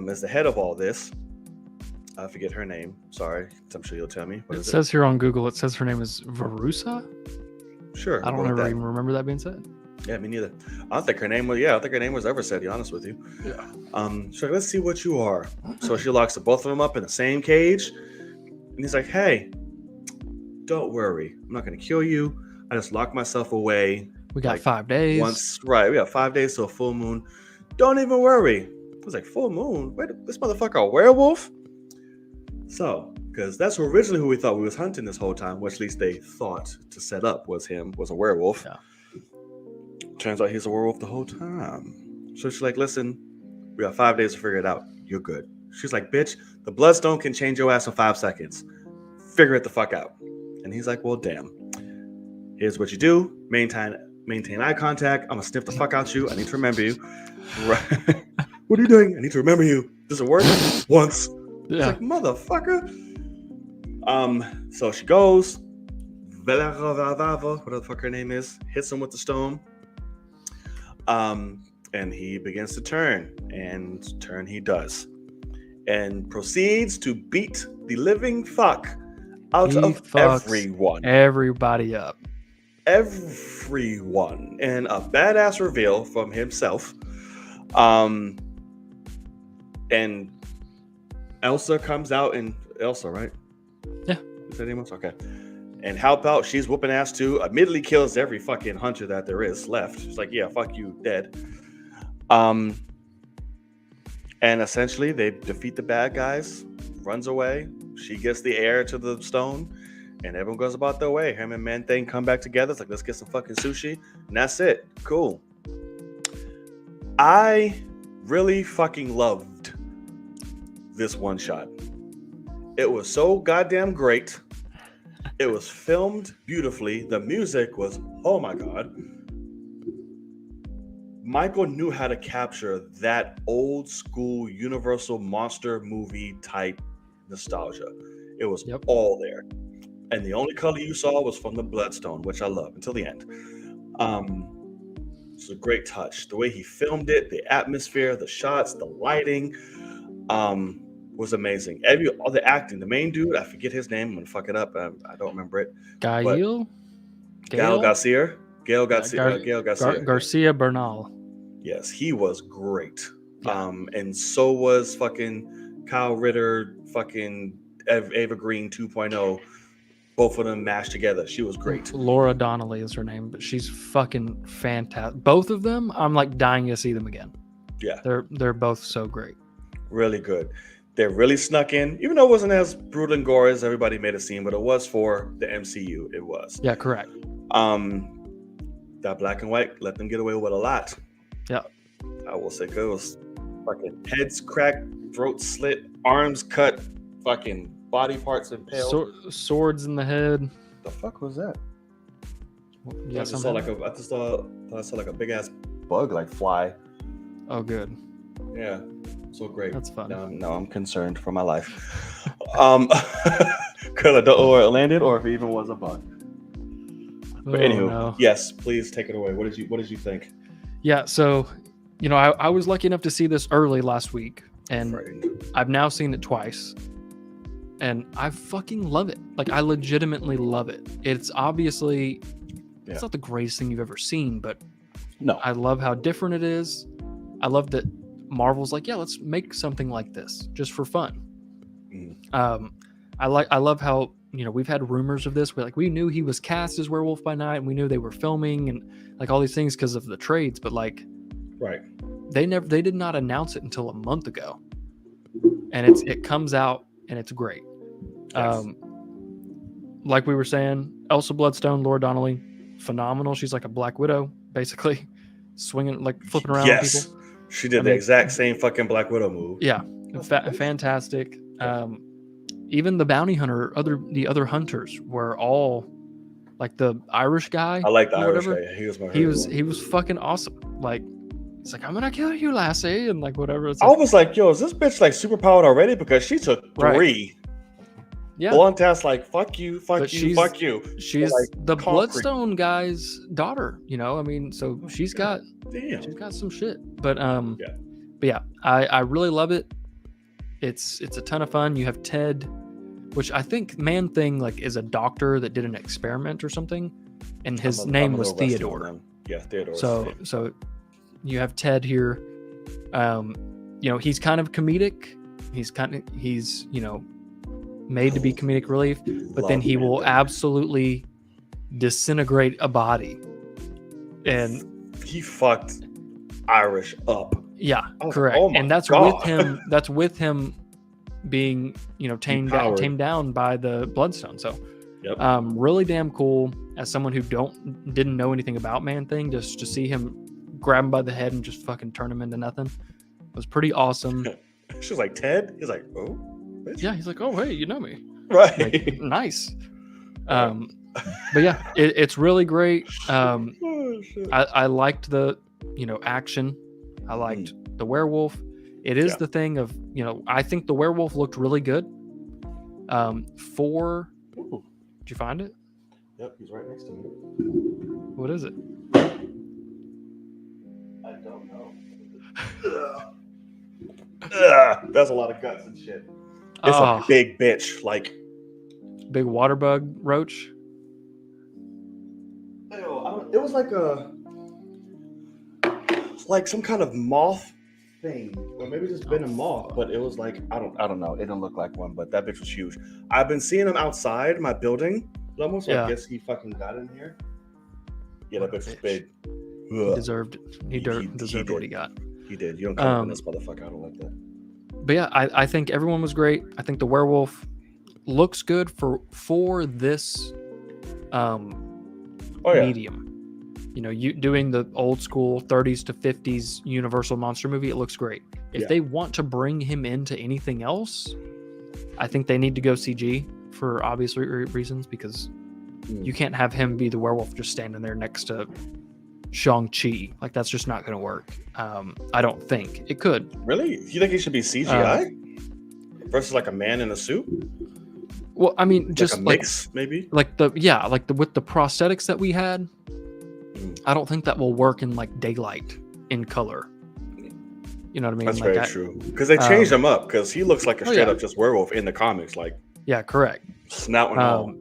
S1: is the head of all this. I forget her name. Sorry. I'm sure you'll tell me.
S2: It says here on Google, it says her name is Verusa.
S1: Sure.
S2: I don't ever even remember that being said.
S1: Yeah, me neither. I don't think her name was ever said, to be honest with you.
S2: Yeah.
S1: So let's see what you are. So she locks the both of them up in the same cage. And he's like, hey, don't worry. I'm not going to kill you. I just locked myself away.
S2: We got 5 days.
S1: Right. We got 5 days to a full moon. Don't even worry. I was like, full moon? Wait, this motherfucker a werewolf? So, because that's originally who we thought we was hunting this whole time, which at least they thought to set up was a werewolf.
S2: Yeah.
S1: Turns out he's a werewolf the whole time. So she's like, listen, we got 5 days to figure it out. You're good. She's like, bitch, the bloodstone can change your ass in 5 seconds. Figure it the fuck out. And he's like, well, damn. Here's what you do. Maintain eye contact. I'm going to sniff the fuck out you. I need to remember you. Right. What are you doing? I need to remember you. Does it work? Once.
S2: Yeah.
S1: It's like, motherfucker. So she goes. Whatever the fuck her name is. Hits him with the stone. And he begins to turn. And turn he does. And proceeds to beat the living fuck out of everyone.
S2: Everybody up.
S1: Everyone. And a badass reveal from himself. And Elsa comes out, and Elsa, right?
S2: Yeah.
S1: Is that name? Okay. And help out. She's whooping ass too. Immediately kills every fucking hunter that there is left. She's like, yeah, fuck you, dead. And essentially they defeat the bad guys, runs away. She gets the heir to the stone, and everyone goes about their way. Him and Man Thing come back together. It's like, let's get some fucking sushi. And that's it. Cool. I really fucking loved this one shot. It was so goddamn great. It was filmed beautifully. The music was, oh my God. Michael knew how to capture that old school Universal monster movie type nostalgia. It was all there. And the only color you saw was from the bloodstone, which I love until the end. It's a great touch. The way he filmed it, the atmosphere, the shots, the lighting, was amazing. All the acting, the main dude, I forget his name. I'm gonna fuck it up. I don't remember it. But
S2: Gael?
S1: Gael Garcia. Gael
S2: Yeah,
S1: Garcia. Gael Garcia.
S2: Garcia Bernal.
S1: Yes, he was great.
S2: Yeah.
S1: And so was fucking Kyle Ritter, fucking Ava Green 2.0. Both of them mashed together. She was great.
S2: Laura Donnelly is her name, but she's fucking fantastic. Both of them, I'm like dying to see them again.
S1: Yeah.
S2: They're both so great.
S1: Really good. They really snuck in, even though it wasn't as brutal and gory as everybody made it seem, but it was for the MCU. It was.
S2: Yeah, correct.
S1: That black and white let them get away with a lot.
S2: Yeah.
S1: I will say, 'cause it was fucking heads cracked, throats slit, arms cut, fucking body parts impaled.
S2: Swords in the head.
S1: The fuck was that?
S2: Yeah,
S1: I just saw like a big ass bug like fly.
S2: Oh, good.
S1: Yeah, so great.
S2: That's fun.
S1: Now I'm concerned for my life. Because I don't know where it landed or if it even was a bug. But anywho,
S2: no.
S1: Yes, please take it away. What did you think?
S2: Yeah, so I was lucky enough to see this early last week, and I've now seen it twice, and I fucking love it. Like, I legitimately love it. It's obviously it's not the greatest thing you've ever seen, but
S1: no,
S2: I love how different it is. I love that Marvel's like, yeah, let's make something like this just for fun. I love how we've had rumors of this. We knew he was cast as Werewolf by Night, and we knew they were filming and like all these things because of the trades. But like,
S1: right,
S2: they did not announce it until a month ago, and it comes out and it's great. Yes. Like we were saying, Elsa Bloodstone, Laura Donnelly, phenomenal. She's like a Black Widow, basically, swinging, like flipping around on people.
S1: She did the exact same fucking Black Widow move.
S2: Yeah, fantastic. Even the bounty hunter, the other hunters were all like the Irish guy.
S1: I like the Irish guy. He was my favorite.
S2: He was fucking awesome. Like, it's like, I'm gonna kill you, lassie, and like whatever. It's
S1: I was like, yo, is this bitch like superpowered already? Because she took 3.
S2: Yeah.
S1: Blunt ass, like, fuck you, fuck you.
S2: She's
S1: like,
S2: the Bloodstone guy's daughter, I mean, so she's got some shit. But I really love it. It's a ton of fun. You have Ted, which I think Man-Thing like is a doctor that did an experiment or something, and his name was Theodore.
S1: Yeah, Theodore.
S2: So you have Ted here. He's kind of comedic. He's made to be comedic relief, but then he will absolutely disintegrate a body. And
S1: he fucked Irish up.
S2: Yeah, correct.
S1: Like,
S2: and that's
S1: God.
S2: with him. That's with him being, tamed down by the Bloodstone. So, really damn cool. As someone who didn't know anything about Man-Thing, just to see him grab him by the head and just fucking turn him into nothing was pretty awesome.
S1: She was like, Ted. He's like, oh.
S2: Yeah, he's like, oh hey, you know me,
S1: right?
S2: Like, nice. But yeah, it's really great. I liked the action. I liked the werewolf. It is the thing of I think the werewolf looked really good. Did you find it?
S1: Yep, he's right next to me.
S2: What is it?
S1: I don't know. That's a lot of guts and shit. It's a big bitch, like
S2: big water bug roach.
S1: It was like some kind of moth thing, or maybe just been a moth. But it was like I don't know. It didn't look like one, but that bitch was huge. I've been seeing him outside my building, almost. So I guess he fucking got in here. Yeah, that bitch was big.
S2: He deserved what he got.
S1: He did. You don't come in this motherfucker. I don't like that.
S2: But yeah, I think everyone was great. I think the werewolf looks good for this medium. You doing the old school 30s to 50s Universal monster movie, it looks great. If they want to bring him into anything else, I think they need to go CG for obvious reasons, because you can't have him be the werewolf just standing there next to Shang-Chi. Like, that's just not going to work. I don't think it could.
S1: Really? You think he should be CGI versus like a man in a suit?
S2: Well, I mean, just
S1: like a mix, maybe.
S2: With the prosthetics that we had, I don't think that will work in like daylight in color. You know what I mean?
S1: That's
S2: Like,
S1: very true. Because they changed him up. Because he looks like a straight
S2: yeah.
S1: up just werewolf in the comics. Like,
S2: yeah, correct.
S1: snout and all.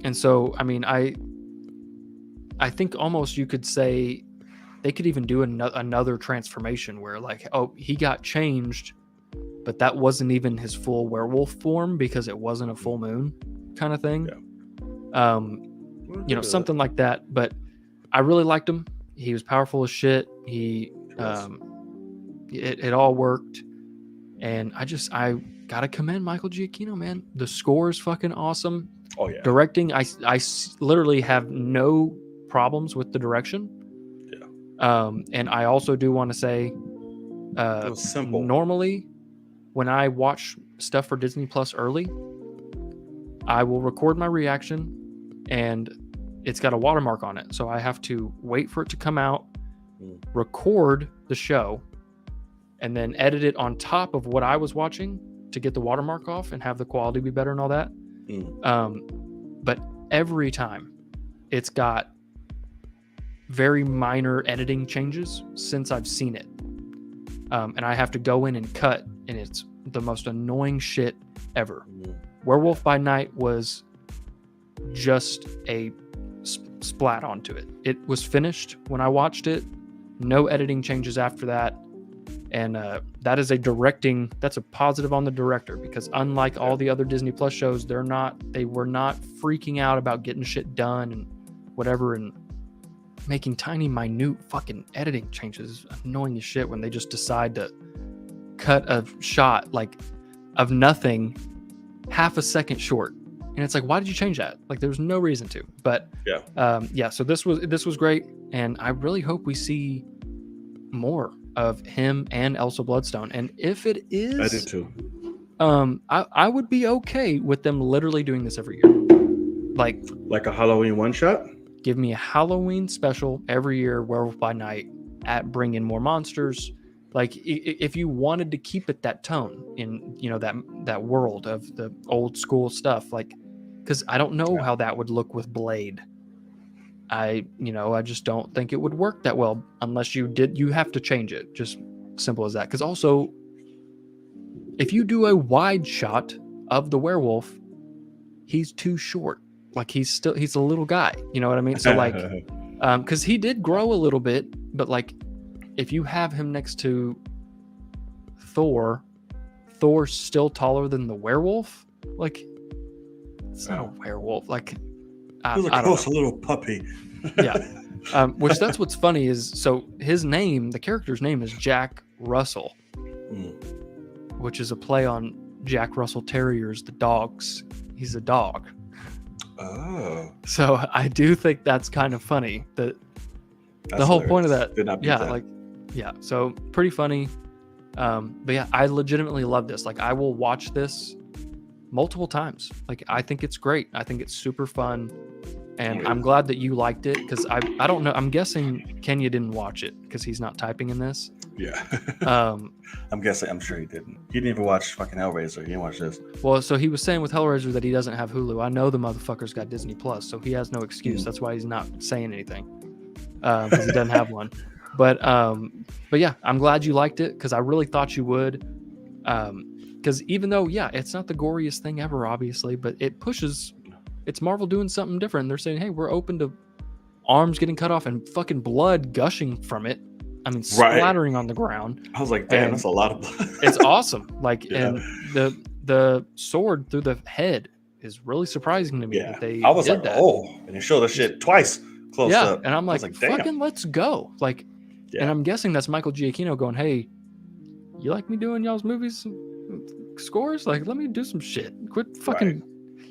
S2: And so, I mean, I think almost you could say they could even do another transformation where, like, oh, he got changed, but that wasn't even his full werewolf form because it wasn't a full moon kind of thing.
S1: Yeah.
S2: You know, something like that. But I really liked him. He was powerful as shit. He, it all worked. And I gotta commend Michael Giacchino, man. The score is fucking awesome.
S1: Oh yeah.
S2: Directing, I literally have no problems with the direction. Yeah. And I also do want to say,
S1: it was simple.
S2: Normally, when I watch stuff for Disney Plus early, I will record my reaction, and it's got a watermark on it, so I have to wait for it to come out, record the show, and then edit it on top of what I was watching to get the watermark off and have the quality be better and all that. But every time it's got very minor editing changes since I've seen it. And I have to go in and cut, and it's the most annoying shit ever. Werewolf by Night was just a splat onto it. It was finished when I watched it. No editing changes after that. And that is that's a positive on the director, because unlike all the other Disney Plus shows, they were not freaking out about getting shit done and whatever, and making tiny, minute fucking editing changes. Annoying as shit when they just decide to cut a shot like of nothing half a second short. And it's like, why did you change that? Like, there's no reason to. But so this was great, and I really hope we see more of him and Elsa Bloodstone. And if it is,
S1: I did too.
S2: I would be okay with them literally doing this every year. Like
S1: a Halloween one shot?
S2: Give me a Halloween special every year, Werewolf by Night, at bring in more monsters. Like, if you wanted to keep it that tone in, you know, that world of the old school stuff, like, because I don't know how that would look with Blade. I just don't think it would work that well unless you have to change it. Just simple as that. Because also, if you do a wide shot of the werewolf, he's too short. Like, he's a little guy. You know what I mean? So like, because he did grow a little bit, but like, if you have him next to Thor's still taller than the werewolf. Like, it's not a werewolf. Like,
S1: he's like a little puppy.
S2: Yeah. Which that's what's funny is, so his name, the character's name is Jack Russell, which is a play on Jack Russell Terriers, the dogs. He's a dog. Oh. So I do think that's kind of funny. The whole point of that. So pretty funny. But yeah, I legitimately love this. Like, I will watch this multiple times. Like, I think it's great. I think it's super fun. And I'm glad that you liked it, because I don't know. I'm guessing Kenya didn't watch it because he's not typing in this.
S1: Yeah. I'm sure he didn't. He didn't even watch fucking Hellraiser. He didn't watch this.
S2: Well, so he was saying with Hellraiser that he doesn't have Hulu. I know the motherfucker's got Disney Plus, so he has no excuse. That's why he's not saying anything, because he doesn't have one. But yeah, I'm glad you liked it, because I really thought you would. Because even though, it's not the goriest thing ever, obviously, but it pushes. It's Marvel doing something different. They're saying, hey, we're open to arms getting cut off and fucking blood gushing from it. I mean, splattering on the ground.
S1: I was like, damn, that's a lot of blood.
S2: It's awesome. Like, and the sword through the head is really surprising to me.
S1: Yeah.
S2: That
S1: I was
S2: did
S1: like,
S2: that.
S1: And they show the shit twice close up.
S2: And I'm like fucking let's go. Like, and I'm guessing that's Michael Giacchino going, hey, you like me doing y'all's movies scores? Like, let me do some shit. Quit fucking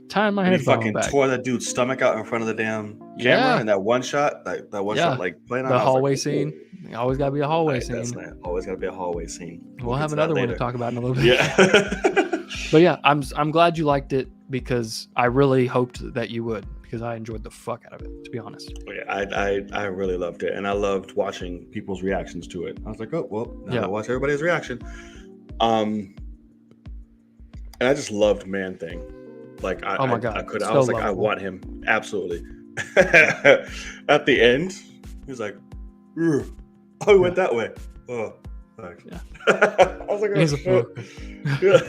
S2: tying my head.
S1: He fucking tore that dude's stomach out in front of the damn camera in that one shot. Like playing on
S2: the hallway scene. Always gotta be a hallway scene.
S1: Always gotta be a hallway scene.
S2: We'll have another one to talk about in a little bit.
S1: Yeah.
S2: But yeah, I'm glad you liked it, because I really hoped that you would, because I enjoyed the fuck out of it, to be honest.
S1: I really loved it, and I loved watching people's reactions to it. I was like, oh well, now I'll watch everybody's reaction. And I just loved Man-Thing. Like, I was like, lovable. I want him absolutely. At the end, he was like, oh, he went that way. Oh, Thanks.
S2: Yeah.
S1: I was like, oh,
S2: He's a
S1: shit. Yeah.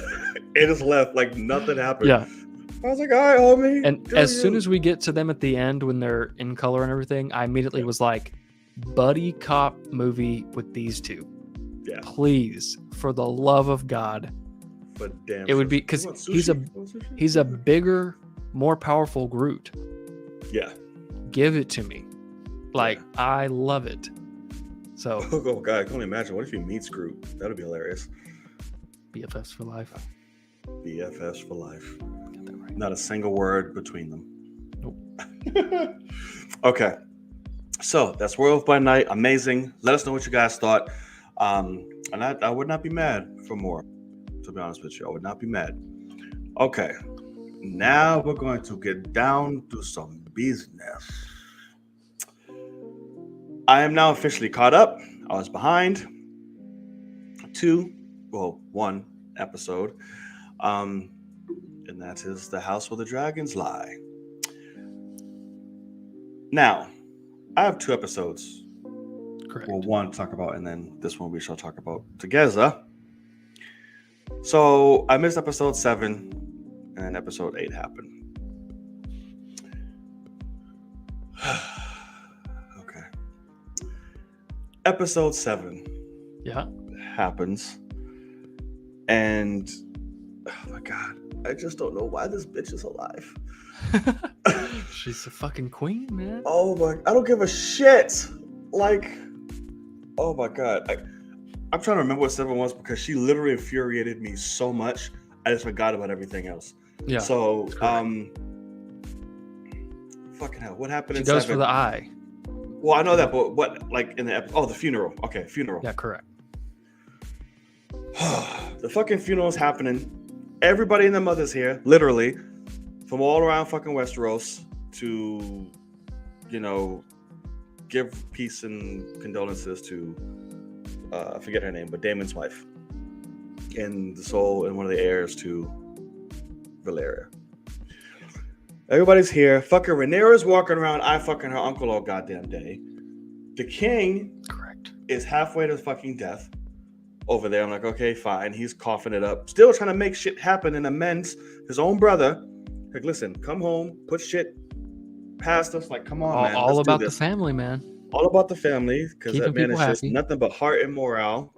S1: It just left like nothing happened.
S2: Yeah.
S1: I was like, all right, homie.
S2: And as soon as we get to them at the end when they're in color and everything, I immediately was like, buddy cop movie with these two.
S1: Yeah.
S2: Please, for the love of God.
S1: But damn,
S2: it would be because he's a bigger, more powerful Groot.
S1: Yeah.
S2: Give it to me. Like, I love it. So
S1: oh God, I can only imagine. What if you meet Groot? That'd be hilarious.
S2: BFFs for life.
S1: BFFs for life.
S2: Get that right.
S1: Not a single word between them.
S2: Nope.
S1: Okay. So that's Werewolf by Night. Amazing. Let us know what you guys thought. And I would not be mad for more. To be honest with you, I would not be mad. Okay. Now we're going to get down to some business. I am now officially caught up. I was behind one episode. And that is The House Where the Dragons Lie. Now, I have 2 episodes.
S2: Correct.
S1: Well, one to talk about, and then this one we shall talk about together. So I missed episode 7, and then episode 8 happened. Okay. Episode 7 happens, and oh my God, I just don't know why this bitch is alive.
S2: She's the fucking queen, man.
S1: Oh my, I don't give a shit. Like, oh my God. I'm trying to remember what 7 was because she literally infuriated me so much. I just forgot about everything else.
S2: Yeah.
S1: So, fucking hell, what happened
S2: she
S1: in 7?
S2: goes for the eye.
S1: Well, I know that, but what, like in the episode? Oh, the funeral. Okay, funeral.
S2: Yeah, correct.
S1: The fucking funeral is happening. Everybody and their mother's here, literally, from all around fucking Westeros to, give peace and condolences to, I forget her name, but Daemon's wife, and the soul and one of the heirs to Valeria. Everybody's here. Fucking Rhaenyra's walking around. I fucking her uncle all goddamn day. The king,
S2: correct,
S1: is halfway to fucking death over there. I'm like, okay, fine. He's coughing it up, still trying to make shit happen and amends his own brother. Like, listen, come home, put shit past us. Like, come on, man.
S2: All about the family, man.
S1: All about the family, because that man is just
S2: happy.
S1: nothing but heart and morale.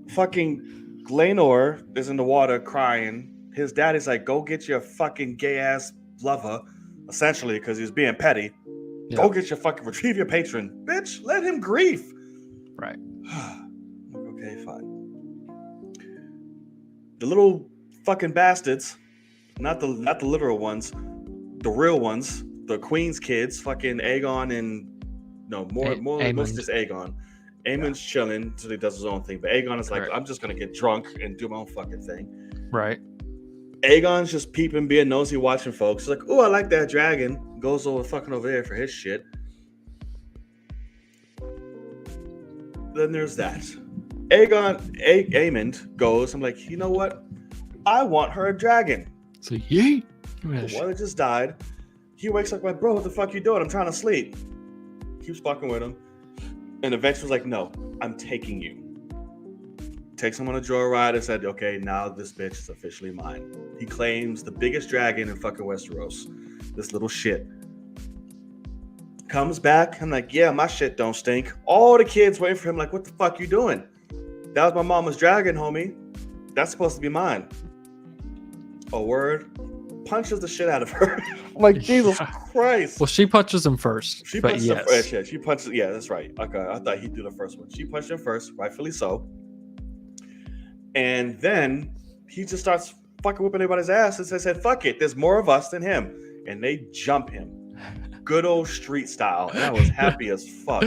S1: Fucking Glenor is in the water crying. His daddy's like, go get your fucking gay ass lover, essentially, because he was being petty. Yeah. Go get your fucking, retrieve your patron. Bitch, let him grieve.
S2: Right.
S1: Okay, fine. The little fucking bastards, not the literal ones, the real ones, the queen's kids, fucking Aegon and mostly just Aegon. Aemon's chilling until he does his own thing, but Aegon is like, I'm just gonna get drunk and do my own fucking thing.
S2: Right.
S1: Aegon's just peeping, being nosy, watching folks. He's like, oh, I like that dragon. Goes over fucking over there for his shit. Then there's that. Aemond goes, I'm like, you know what? I want her a dragon.
S2: So yeet.
S1: The one that just died. He wakes up like, bro, what the fuck you doing? I'm trying to sleep. Keeps fucking with him. And eventually was like, no, I'm taking you. Takes him on a joyride and said, okay, now this bitch is officially mine. He claims the biggest dragon in fucking Westeros. This little shit. Comes back. I'm like, yeah, my shit don't stink. All the kids waiting for him like, what the fuck you doing? That was my mama's dragon, homie. That's supposed to be mine. A word. Punches the shit out of her. I'm like, Jesus Christ.
S2: Well, she punches him first.
S1: She punches him first. Yeah, she punches. Yeah, that's right. Okay, I thought he'd do the first one. She punched him first, rightfully so. And then he just starts fucking whipping everybody's ass and said, fuck it, there's more of us than him. And they jump him. Good old street style. And I was happy as fuck.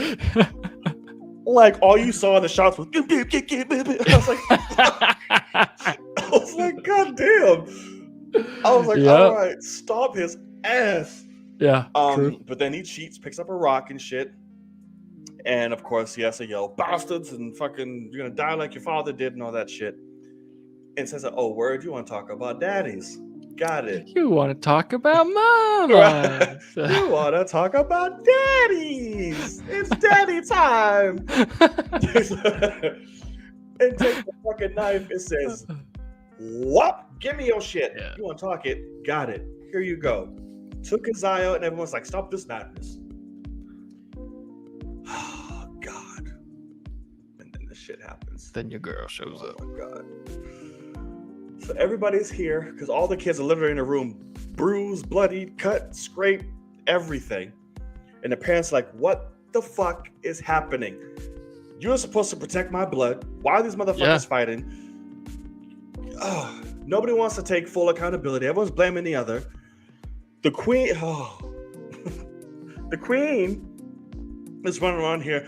S1: Like, all you saw in the shots was, I was like, God damn. I was like, all right, stop his ass.
S2: Yeah. True.
S1: But then he cheats, picks up a rock and shit. And of course, he has to yell, bastards, and fucking, you're gonna die like your father did, and all that shit. And says, oh, word, you want to talk about daddies? Got it.
S2: You want to talk about
S1: Right.
S2: mama?
S1: You want to talk about daddies? It's daddy time. And take the fucking knife. It says, "What? Give me your shit.
S2: Yeah.
S1: You want to talk it? Got it. Here you go." Took his eye out, and everyone's like, "Stop this madness." Oh God. And then the shit happens.
S2: Then your girl shows up.
S1: Oh my God. So everybody's here because all the kids are literally in a room, bruised, bloodied, cut, scraped, everything. And the parents are like, "What the fuck is happening? You're supposed to protect my blood. Why are these motherfuckers fighting?" Oh, nobody wants to take full accountability. Everyone's blaming the other. The queen, the queen is running around here.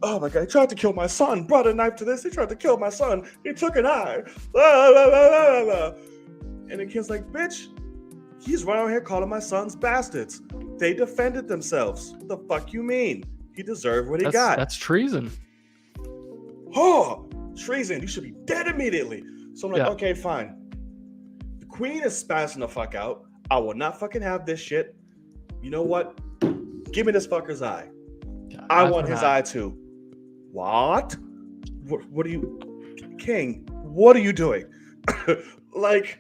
S1: Oh my God, he tried to kill my son, brought a knife to this. He tried to kill my son. He took an eye. Blah, blah, blah, blah, blah. And the kid's like, "Bitch, he's running around here calling my sons bastards. They defended themselves. The fuck you mean? He deserved what he got."
S2: That's treason.
S1: Oh, treason. You should be dead immediately. So I'm like,
S2: Yeah.
S1: Okay, fine. The queen is spazzing the fuck out. I will not fucking have this shit. You know what? Give me this fucker's eye.
S2: Yeah,
S1: I want his eye too. What? What are you, King? What are you doing? Like,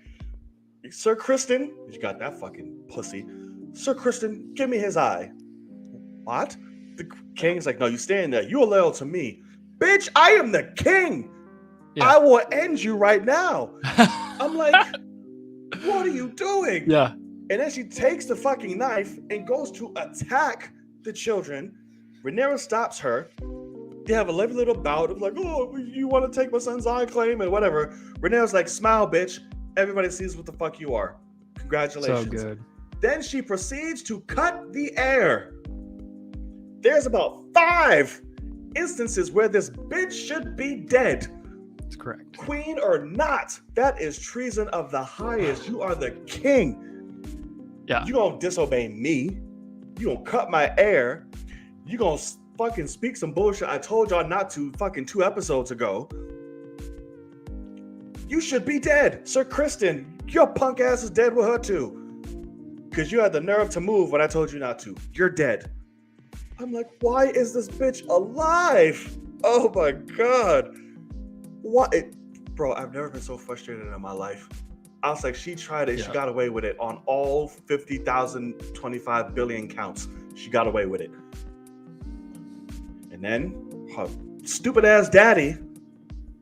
S1: Sir Kristen, you got that fucking pussy. Sir Kristen, give me his eye. What? The king's like, "No, you stand there. You're loyal to me. Bitch, I am the king.
S2: Yeah.
S1: I will end you right now." I'm like, what are you doing?
S2: Yeah.
S1: And then she takes the fucking knife and goes to attack the children. Rhaenyra stops her. They have a lovely little bout of like, "Oh, you want to take my son's eye claim and whatever." Rhaenyra's like, "Smile, bitch. Everybody sees what the fuck you are. Congratulations."
S2: So good.
S1: Then she proceeds to cut the air. There's about 5 instances where this bitch should be dead.
S2: That's correct.
S1: Queen or not, that is treason of the highest. You are the king.
S2: Yeah.
S1: You gonna disobey me. You gonna cut my air. You gonna fucking speak some bullshit I told y'all not to fucking 2 episodes ago. You should be dead. Sir Kristen, your punk ass is dead with her too. Because you had the nerve to move when I told you not to. You're dead. I'm like, why is this bitch alive? Oh my God. What? Bro, I've never been so frustrated in my life. I was like, she tried it. Yeah. She got away with it on all 50,000, 25 billion counts. She got away with it. And then her stupid ass daddy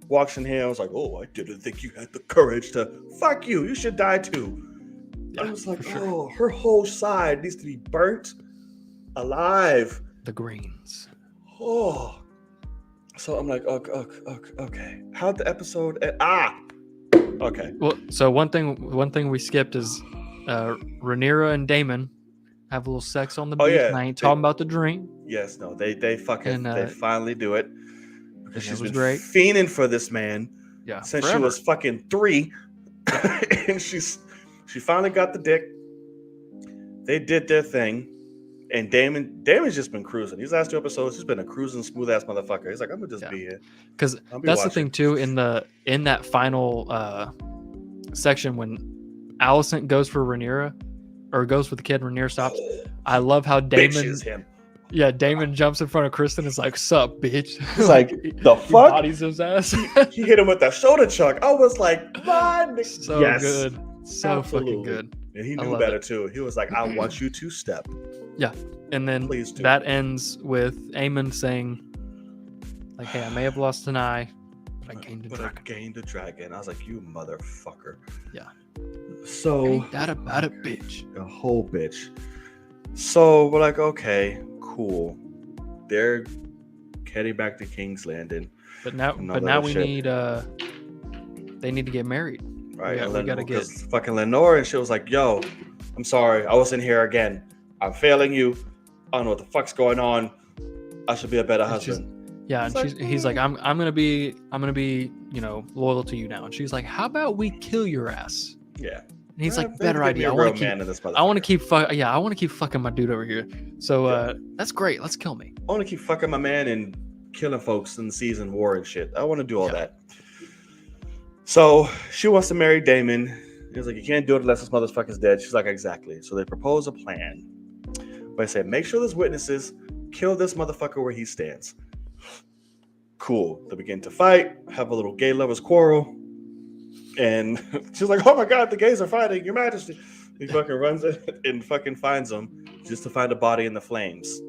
S1: walks in here. I was like, "Oh, I didn't think you had the courage to." Fuck you. You should die too. Yeah, I was like, "Oh, her whole side needs to be burnt alive."
S2: The greens.
S1: Oh. So I'm like, okay. How'd the episode end? Okay.
S2: Well, so one thing we skipped is Rhaenyra and Daemon have a little sex on the beach.
S1: Yeah.
S2: And I ain't talking about the drink.
S1: Yes, no, they finally do it because she's been
S2: great.
S1: fiending for this man.
S2: Yeah,
S1: since
S2: forever.
S1: She was fucking 3, and she finally got the dick. They did their thing, and Damon's just been cruising. These last 2 episodes, he's been a cruising smooth ass motherfucker. He's like, "I'm gonna just be here."
S2: Because that's the thing too. In that final section when Alicent goes for Rhaenyra, or goes for the kid, Rhaenyra stops. I love how Daemon. Yeah, Daemon jumps in front of Kristen and is like, "Sup, bitch?"
S1: He's like, "The fuck?"
S2: Bodies his ass.
S1: He hit him with that shoulder chuck. I was like, "Man,
S2: so
S1: yes,
S2: good, so
S1: absolutely.
S2: Fucking good."
S1: And he knew better too. He was like, "I want you to step."
S2: Yeah, and then that ends with Aemon saying, "Like, hey, I may have lost an eye, but I gained a dragon."
S1: I was like, "You motherfucker."
S2: Yeah.
S1: So
S2: ain't that about it, bitch?
S1: A whole bitch. So we're like, okay, cool. They're heading back to King's Landing.
S2: But now we need they need to get married.
S1: Right.
S2: We gotta get
S1: fucking Lenore, and she was like, "Yo, I'm sorry, I wasn't here again. I'm failing you. I don't know what the fuck's going on. I should be a better husband."
S2: He's like, I'm gonna be, loyal to you now. And she's like, "How about we kill your ass?"
S1: Yeah.
S2: And he's like, "Better idea. I want to keep fucking my dude over here." So that's great. Let's kill me.
S1: I want to keep fucking my man and killing folks in the seas and war and shit. I want to do all that. So she wants to marry Daemon. He's like, you can't do it unless this motherfucker's dead. She's like, exactly. So they propose a plan. But they say, make sure there's witnesses. Kill this motherfucker where he stands. Cool. They begin to fight. Have a little gay lovers quarrel. And she's like, oh my God, the gays are fighting, Your Majesty. He fucking runs it and fucking finds them just to find a body in the flames.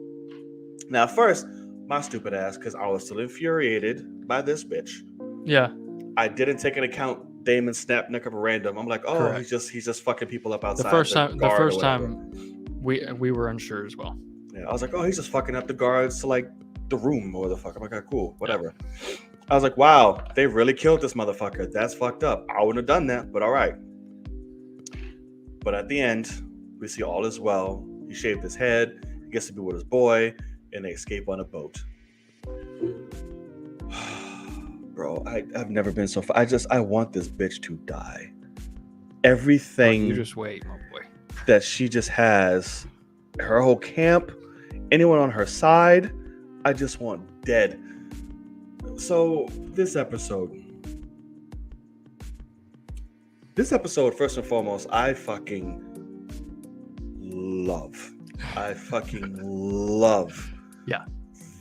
S1: Now, first, my stupid ass, because I was still infuriated by this bitch.
S2: Yeah.
S1: I didn't take into account Damon snap neck of a random. I'm like, oh,
S2: Correct.
S1: he's just fucking people up outside.
S2: The first time we were unsure as well.
S1: Yeah, I was like, oh, he's just fucking up the guards to like the room or the fuck. I'm like, okay, cool, whatever. Yeah. I was like, wow, they really killed this motherfucker. That's fucked up. I wouldn't have done that, but all right. But at the end, we see all is well. He shaved his head. He gets to be with his boy, and they escape on a boat. Bro, I've never been so far. I want this bitch to die. Everything.
S2: You just wait, my boy.
S1: That she just has, her whole camp, anyone on her side, I just want dead. So this episode, first and foremost, I fucking love.
S2: Yeah.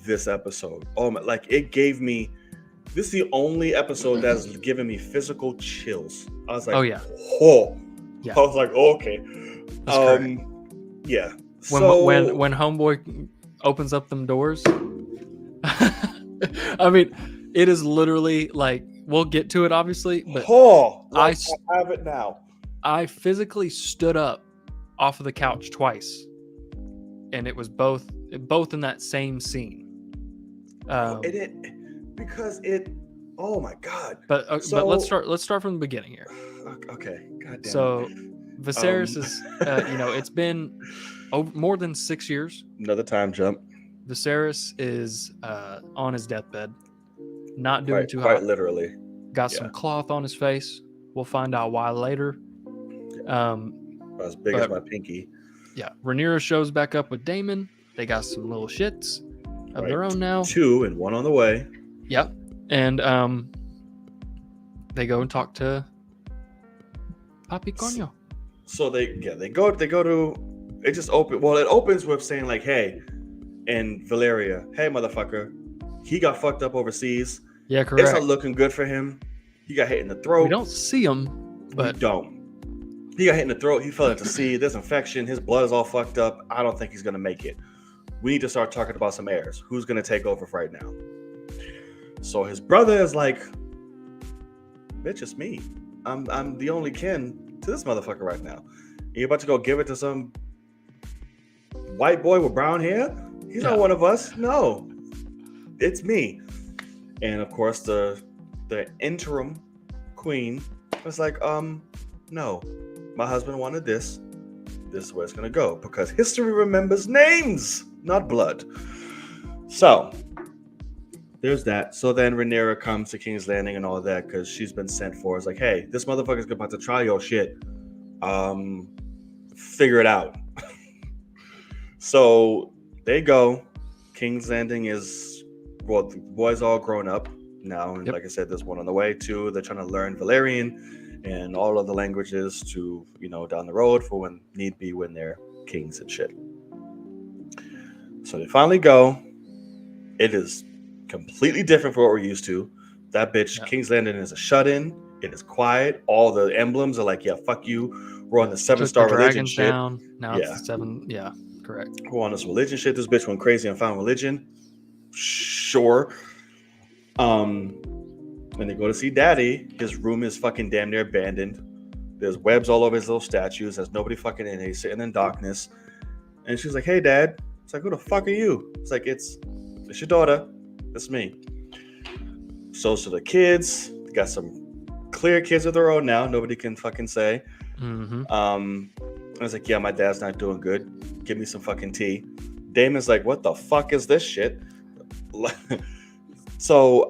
S1: This episode. Oh my, like it gave me. This is the only episode that's given me physical chills. I was like,
S2: oh yeah.
S1: Oh.
S2: Yeah.
S1: I was like, oh, okay. Yeah.
S2: When homeboy opens up them doors. I mean, it is literally like, we'll get to it obviously, but
S1: I have it now.
S2: I physically stood up off of the couch twice, and it was both in that same scene.
S1: Because oh my God.
S2: But let's start from the beginning here.
S1: Okay. God damn.
S2: So Viserys is, it's been more than 6 years.
S1: Another time jump.
S2: Viserys is on his deathbed, not doing too hot.
S1: Quite literally.
S2: Got some cloth on his face. We'll find out why later.
S1: As big as my pinky.
S2: Yeah. Rhaenyra shows back up with Daemon. They got some little shits of their own now. 2
S1: and 1 on the way.
S2: Yep. And they go and talk to Papi Coño.
S1: So they go to, it just open. Well, it opens with saying like, hey, and Valeria, hey motherfucker, he got fucked up overseas.
S2: Yeah, correct.
S1: It's not looking good for him. He got hit in the throat.
S2: We don't see him, but
S1: we don't. He got hit in the throat. He fell into sea. There's infection. His blood is all fucked up. I don't think he's gonna make it. We need to start talking about some heirs. Who's gonna take over right now? So his brother is like, bitch, it's me. I'm the only kin to this motherfucker right now. You about to go give it to some white boy with brown hair? He's not one of us. No, it's me. And of course, the interim queen was like, no, my husband wanted this. This is where it's gonna go because history remembers names, not blood. So there's that. So then Rhaenyra comes to King's Landing and all that because she's been sent for. It's like, hey, this motherfucker's about to try your shit. Figure it out. So they go. King's Landing is, well, the boys all grown up now. And like I said, there's 1 on the way. 2, they're trying to learn Valyrian and all of the languages to, down the road for when need be when they're kings and shit. So they finally go. It is completely different from what we're used to. That bitch, King's Landing is a shut-in. It is quiet. All the emblems are like, yeah, fuck you. We're on the 7-star religion shit.
S2: Down. Now it's the 7. Yeah, correct.
S1: We're on this religion shit. This bitch went crazy and found religion. Sure. When they go to see Daddy, his room is fucking damn near abandoned. There's webs all over his little statues. There's nobody fucking in it. He's sitting in darkness. And she's like, hey, Dad. It's like, who the fuck are you? It's like, it's your daughter. It's me. So the kids. They got some clear kids of their own now. Nobody can fucking say.
S2: Mm-hmm.
S1: I was like, yeah, my dad's not doing good. Give me some fucking tea. Damon's like, what the fuck is this shit? So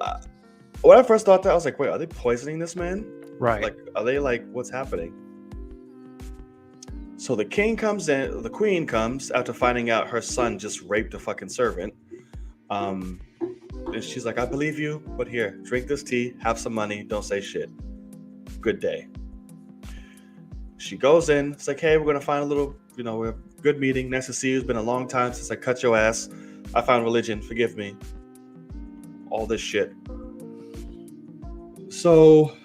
S1: when I first thought that, I was like, wait, are they poisoning this man?
S2: Right.
S1: Like, are they like, what's happening? So the king comes in, the queen comes after finding out her son just raped a fucking servant. And she's like, I believe you, but here, drink this tea, have some money, don't say shit. Good day. She goes in. It's like, hey, we're gonna find a little, we have a good meeting. Nice to see you. It's been a long time since I cut your ass. I found religion. Forgive me. All this shit. So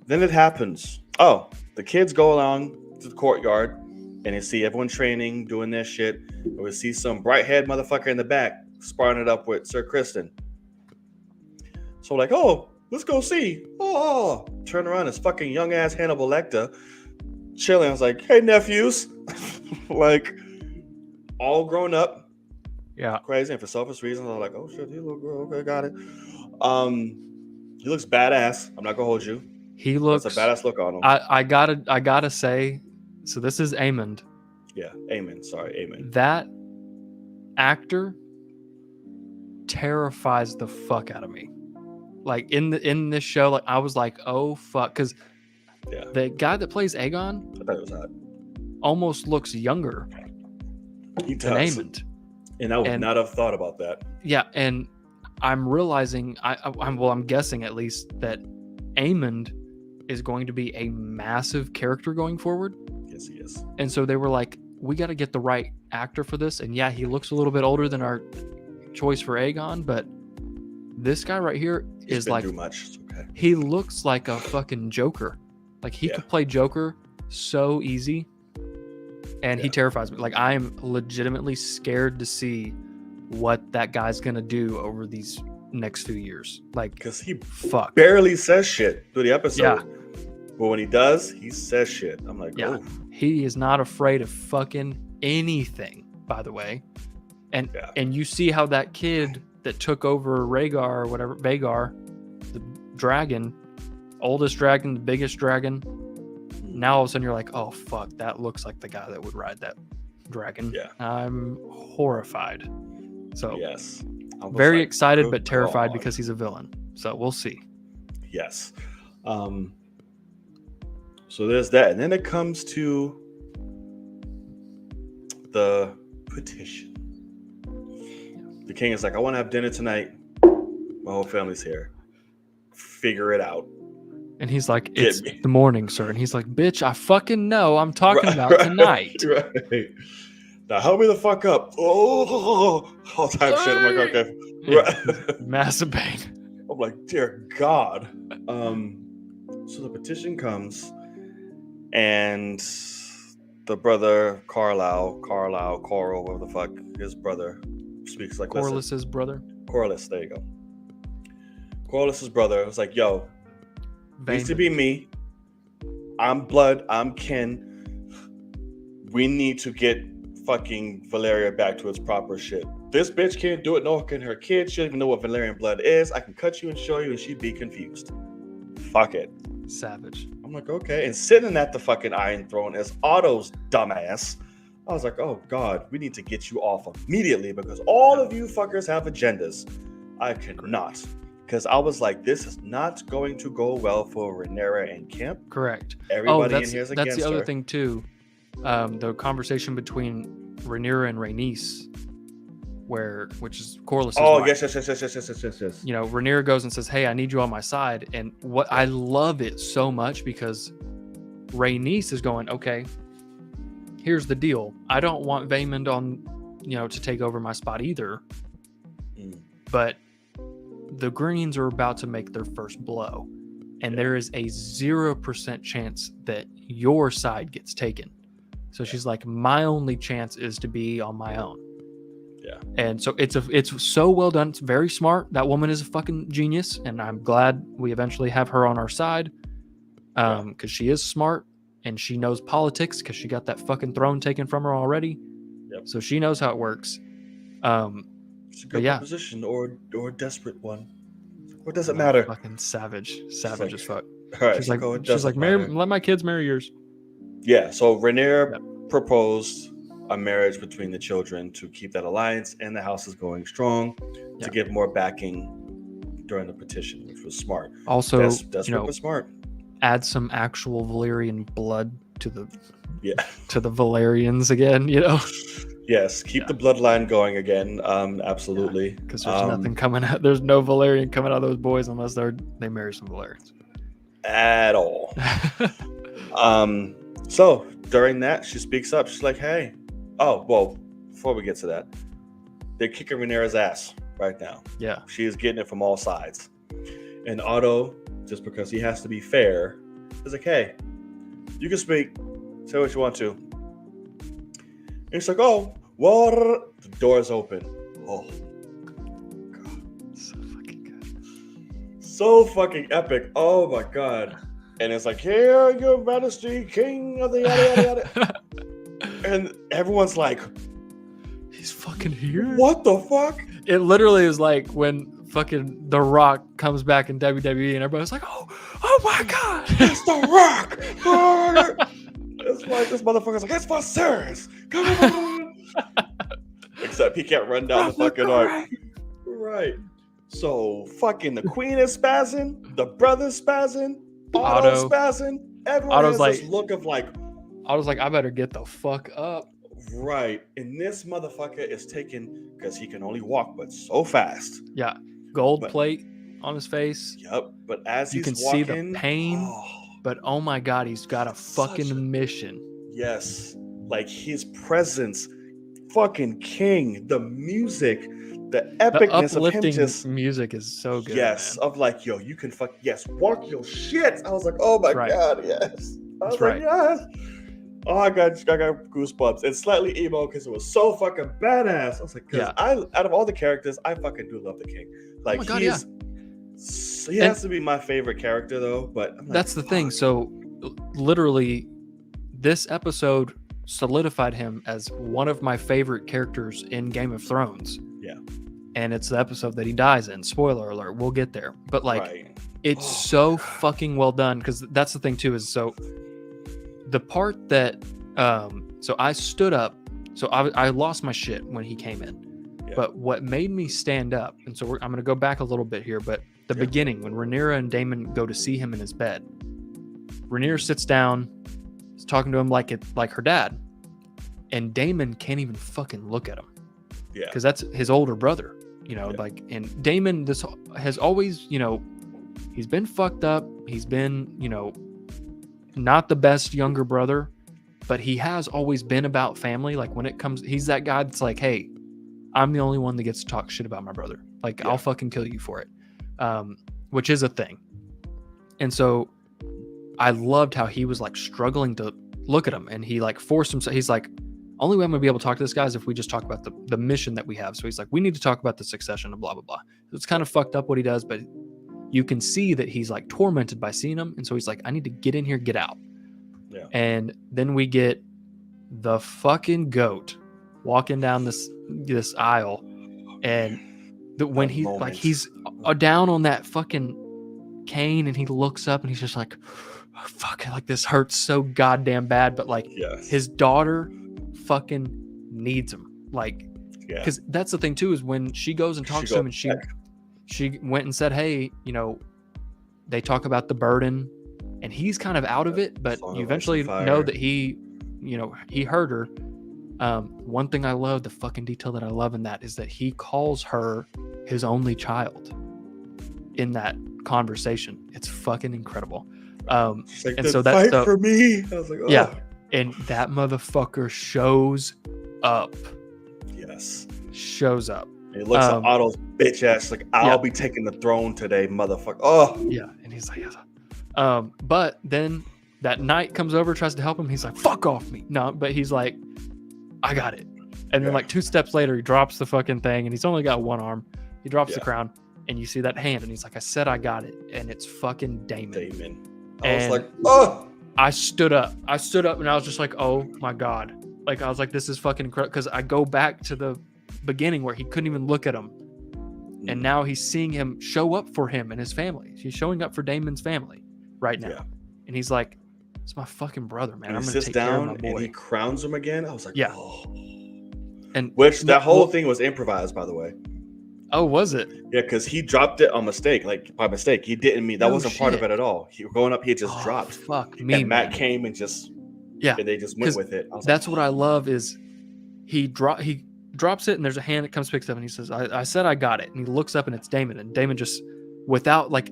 S1: then it happens. Oh, the kids go along to the courtyard and they see everyone training, doing their shit. And we see some bright-haired motherfucker in the back sparring it up with Sir Kristen. So like, oh, let's go see. Oh, turn around, it's fucking young ass Hannibal Lecter chilling. I was like, hey nephews, like all grown up.
S2: Yeah,
S1: crazy. And for selfish reasons, I was like, oh shit, he look good. Okay, got it. He looks badass. I'm not gonna hold you.
S2: he looks.
S1: That's a badass look on him.
S2: I gotta say. So this is Aemond.
S1: Yeah, Aemond. Sorry, Aemond.
S2: That actor terrifies the fuck out of me. Like in this show, like I was like, oh fuck, because the guy that plays Aegon,
S1: I thought it was hot.
S2: Almost looks younger
S1: He
S2: than
S1: does.
S2: Aemond.
S1: And I would not have thought about that.
S2: Yeah, and I'm realizing, I'm guessing at least that Aemond is going to be a massive character going forward.
S1: Yes, he is.
S2: And so they were like, we got to get the right actor for this. And yeah, he looks a little bit older than our choice for Aegon, but this guy right here is like,
S1: too much. It's okay.
S2: He looks like a fucking Joker. Like he could play Joker so easy. And he terrifies me. Like I am legitimately scared to see what that guy's gonna do over these next few years. Like,
S1: because he
S2: fuck
S1: barely says shit through the episode.
S2: Yeah.
S1: But when he does, he says shit. I'm like, oh.
S2: He is not afraid of fucking anything, by the way. And you see how that kid that took over Rhaegar or whatever, Vagar, the dragon, oldest dragon, the biggest dragon. Now all of a sudden you're like, oh fuck, that looks like the guy that would ride that dragon.
S1: Yeah.
S2: I'm horrified. So
S1: yes.
S2: Very excited but terrified because he's a villain. So we'll see.
S1: Yes. So there's that. And then it comes to the petition. The king is like, I want to have dinner tonight. My whole family's here. Figure it out.
S2: And he's like, it's the morning, sir. And he's like, bitch, I fucking know. I'm talking about tonight.
S1: Right. Now help me the fuck up. Oh, all type shit. I'm like, okay. Right.
S2: Massive pain.
S1: I'm like, dear God. So the petition comes, and the brother Coral, whatever the fuck, his brother speaks like
S2: Corlys's brother.
S1: Corlys, there you go. Corlys's brother was like, yo, needs to be me. I'm blood. I'm kin. We need to get fucking Valyria back to its proper shit. This bitch can't do it, nor can her kid. She doesn't even know what Valyrian blood is. I can cut you and show you, and she'd be confused. Fuck it.
S2: Savage.
S1: I'm like, okay. And sitting at the fucking Iron Throne is Otto's dumbass. I was like, oh God, we need to get you off immediately because all of you fuckers have agendas. I cannot. Because I was like, this is not going to go well for Rhaenyra and Kemp.
S2: Correct.
S1: Everybody in here is against
S2: that's the other
S1: her.
S2: thing too. The conversation between Rhaenyra and Rhaenys, which is Corlys.
S1: Oh,
S2: wife.
S1: yes.
S2: You know, Rhaenyra goes and says, hey, I need you on my side. And what I love it so much because Rhaenys is going, okay, here's the deal. I don't want Vaemond on, to take over my spot either. But the Greens are about to make their first blow. And there is a 0% chance that your side gets taken. So she's like, my only chance is to be on my own.
S1: Yeah.
S2: And so it's so well done. It's very smart. That woman is a fucking genius. And I'm glad we eventually have her on our side. Because she is smart and she knows politics because she got that fucking throne taken from her already.
S1: Yep.
S2: So she knows how it works.
S1: It's a good proposition or a desperate one. What does it matter?
S2: Fucking savage as fuck.
S1: All right,
S2: she's like, let my kids marry yours.
S1: Yeah. So Rhaenyra proposed a marriage between the children to keep that alliance and the house is going strong to give more backing during the petition, which was smart.
S2: Also,
S1: desperate but smart.
S2: Add some actual Valyrian blood to the
S1: to
S2: the Valyrians again.
S1: Yes, keep the bloodline going again. Absolutely.
S2: Because there's nothing coming out. There's no Valyrian coming out of those boys unless they marry some Valyrians.
S1: At all. So during that, she speaks up. She's like, "Hey, oh well." Before we get to that, they're kicking Rhaenyra's ass right now.
S2: Yeah.
S1: She is getting it from all sides. And Otto, just because he has to be fair, is like, "Hey, you can speak. Say what you want to." And he's like, "Oh, what?" The door's open. Oh, God.
S2: So fucking good.
S1: So fucking epic. Oh my God. And it's like, "Here, your majesty, king of the yada yada yada." And everyone's like,
S2: He's fucking here?
S1: "What the fuck?"
S2: It literally is like when fucking The Rock comes back in WWE and everybody's like, oh my God.
S1: It's The Rock. It's like this motherfucker's like, "It's Viserys. Come on." Except he can't run down the fucking arc. Right. So fucking the queen is spazzing, the brother's spazzing, Otto's spazzing. Everyone
S2: Otto's
S1: has
S2: like,
S1: this look of like,
S2: I was like, I better get the fuck up.
S1: right. And this motherfucker is taking, because he can only walk, but so fast.
S2: Yeah. Gold
S1: But-
S2: plate on his face.
S1: Yep. But as
S2: You
S1: he's
S2: can
S1: walking,
S2: see the pain.
S1: oh,
S2: But oh my God, he's got a fucking
S1: Such a-
S2: mission.
S1: yes. Like his presence, fucking king, the music, the
S2: The
S1: epicness of him
S2: uplifting
S1: just,
S2: music is so good.
S1: yes,
S2: man.
S1: of like, yo, you can fuck, yes, walk your shit. I was like, oh my
S2: That's right.
S1: God, yes. I was
S2: That's
S1: like,
S2: right.
S1: yes. Oh, I got goosebumps. It's slightly emo because it was so fucking badass. I was like, because out of all the characters, I fucking do love the king. Like,
S2: my God,
S1: he has to be my favorite character though. But I'm like,
S2: That's the thing.
S1: fuck.
S2: So literally, this episode solidified him as one of my favorite characters in Game of Thrones.
S1: Yeah.
S2: And it's the episode that he dies in. Spoiler alert, we'll get there. But like,
S1: Right.
S2: it's
S1: Oh,
S2: so
S1: God.
S2: fucking well done, because that's the thing too, is so the part that so I stood up, so I lost my shit when he came in.
S1: Yeah.
S2: But what made me stand up, and so I'm going to go back a little bit here, but the beginning, when Rhaenyra and Daemon go to see him in his bed, Rhaenyra sits down, is talking to him like her dad, and Daemon can't even fucking look at him.
S1: Yeah.
S2: Because that's his older brother, like, and Daemon this has always, he's been fucked up. He's been, not the best younger brother, but he has always been about family. Like when it comes, he's that guy that's like, hey, I'm the only one that gets to talk shit about my brother. Like,
S1: Yeah.
S2: I'll fucking kill you for it. Which is a thing. And so I loved how he was like struggling to look at him, and he like forced himself. He's like, only way I'm gonna be able to talk to this guy is if we just talk about the mission that we have. So he's like, we need to talk about the succession and blah, blah, blah. It's kind of fucked up what he does, but you can see that he's like tormented by seeing him. And so he's like, I need to get in here, get out.
S1: Yeah.
S2: And then we get the fucking goat walking down this aisle, and when
S1: That
S2: he
S1: moment.
S2: like he's down on that fucking cane, and he looks up and he's just like, oh, fuck, like this hurts so goddamn bad, but like
S1: Yes.
S2: his daughter fucking needs him, like,
S1: Yeah.
S2: because that's the thing too, is when she goes and talks to him, and she went and said, hey, they talk about the burden, and he's kind of out of it, but
S1: Song
S2: you
S1: of
S2: eventually
S1: Ice and
S2: know
S1: Fire.
S2: that he heard her. One thing I love, the fucking detail that I love in that, is that he calls her his only child in that conversation. It's fucking incredible.
S1: She's like,
S2: and
S1: "Then
S2: so that's
S1: fight
S2: the-
S1: for me." I was like, oh.
S2: Yeah. And that motherfucker shows up.
S1: Yes.
S2: Shows up.
S1: He looks at Otto's bitch ass like, I'll
S2: Yeah.
S1: be taking the throne today, motherfucker. Oh.
S2: Yeah. And he's like, yes. But then that knight comes over, tries to help him. He's like, fuck off me. No, but he's like, I got it. And then
S1: Yeah.
S2: like 2 steps later, he drops the fucking thing, and he's only got one arm. He drops the
S1: Yeah.
S2: crown, and you see that hand, and he's like, I said I got it. And it's fucking Daemon.
S1: Daemon. I was
S2: And
S1: like, oh.
S2: I stood up and I was just like, oh my God. Like, I was like, this is fucking incredible. Because I go back to the beginning where he couldn't even look at him. And now he's seeing him show up for him and his family. He's showing up for Damon's family right now.
S1: Yeah.
S2: And he's like, it's my fucking brother, man.
S1: And
S2: I'm
S1: he
S2: going to
S1: sits
S2: take care of
S1: down
S2: my
S1: and
S2: boy.
S1: he crowns him again. I was like,
S2: Yeah.
S1: oh.
S2: And
S1: Which that whole
S2: well,
S1: thing was improvised, by the way.
S2: oh, was it?
S1: Yeah, because he dropped it on mistake, like by mistake. He didn't mean that
S2: No
S1: wasn't part of
S2: shit.
S1: it at all. He going up, he just
S2: Oh,
S1: dropped.
S2: Fuck me,
S1: And Matt
S2: man.
S1: came and just
S2: Yeah.
S1: and they just went
S2: 'Cause
S1: with it. I was
S2: That's
S1: like,
S2: what I love is he drops it, and there's a hand that comes, picks it up, and he says, I said I got it. And he looks up, and it's Daemon. And Daemon just, without, like,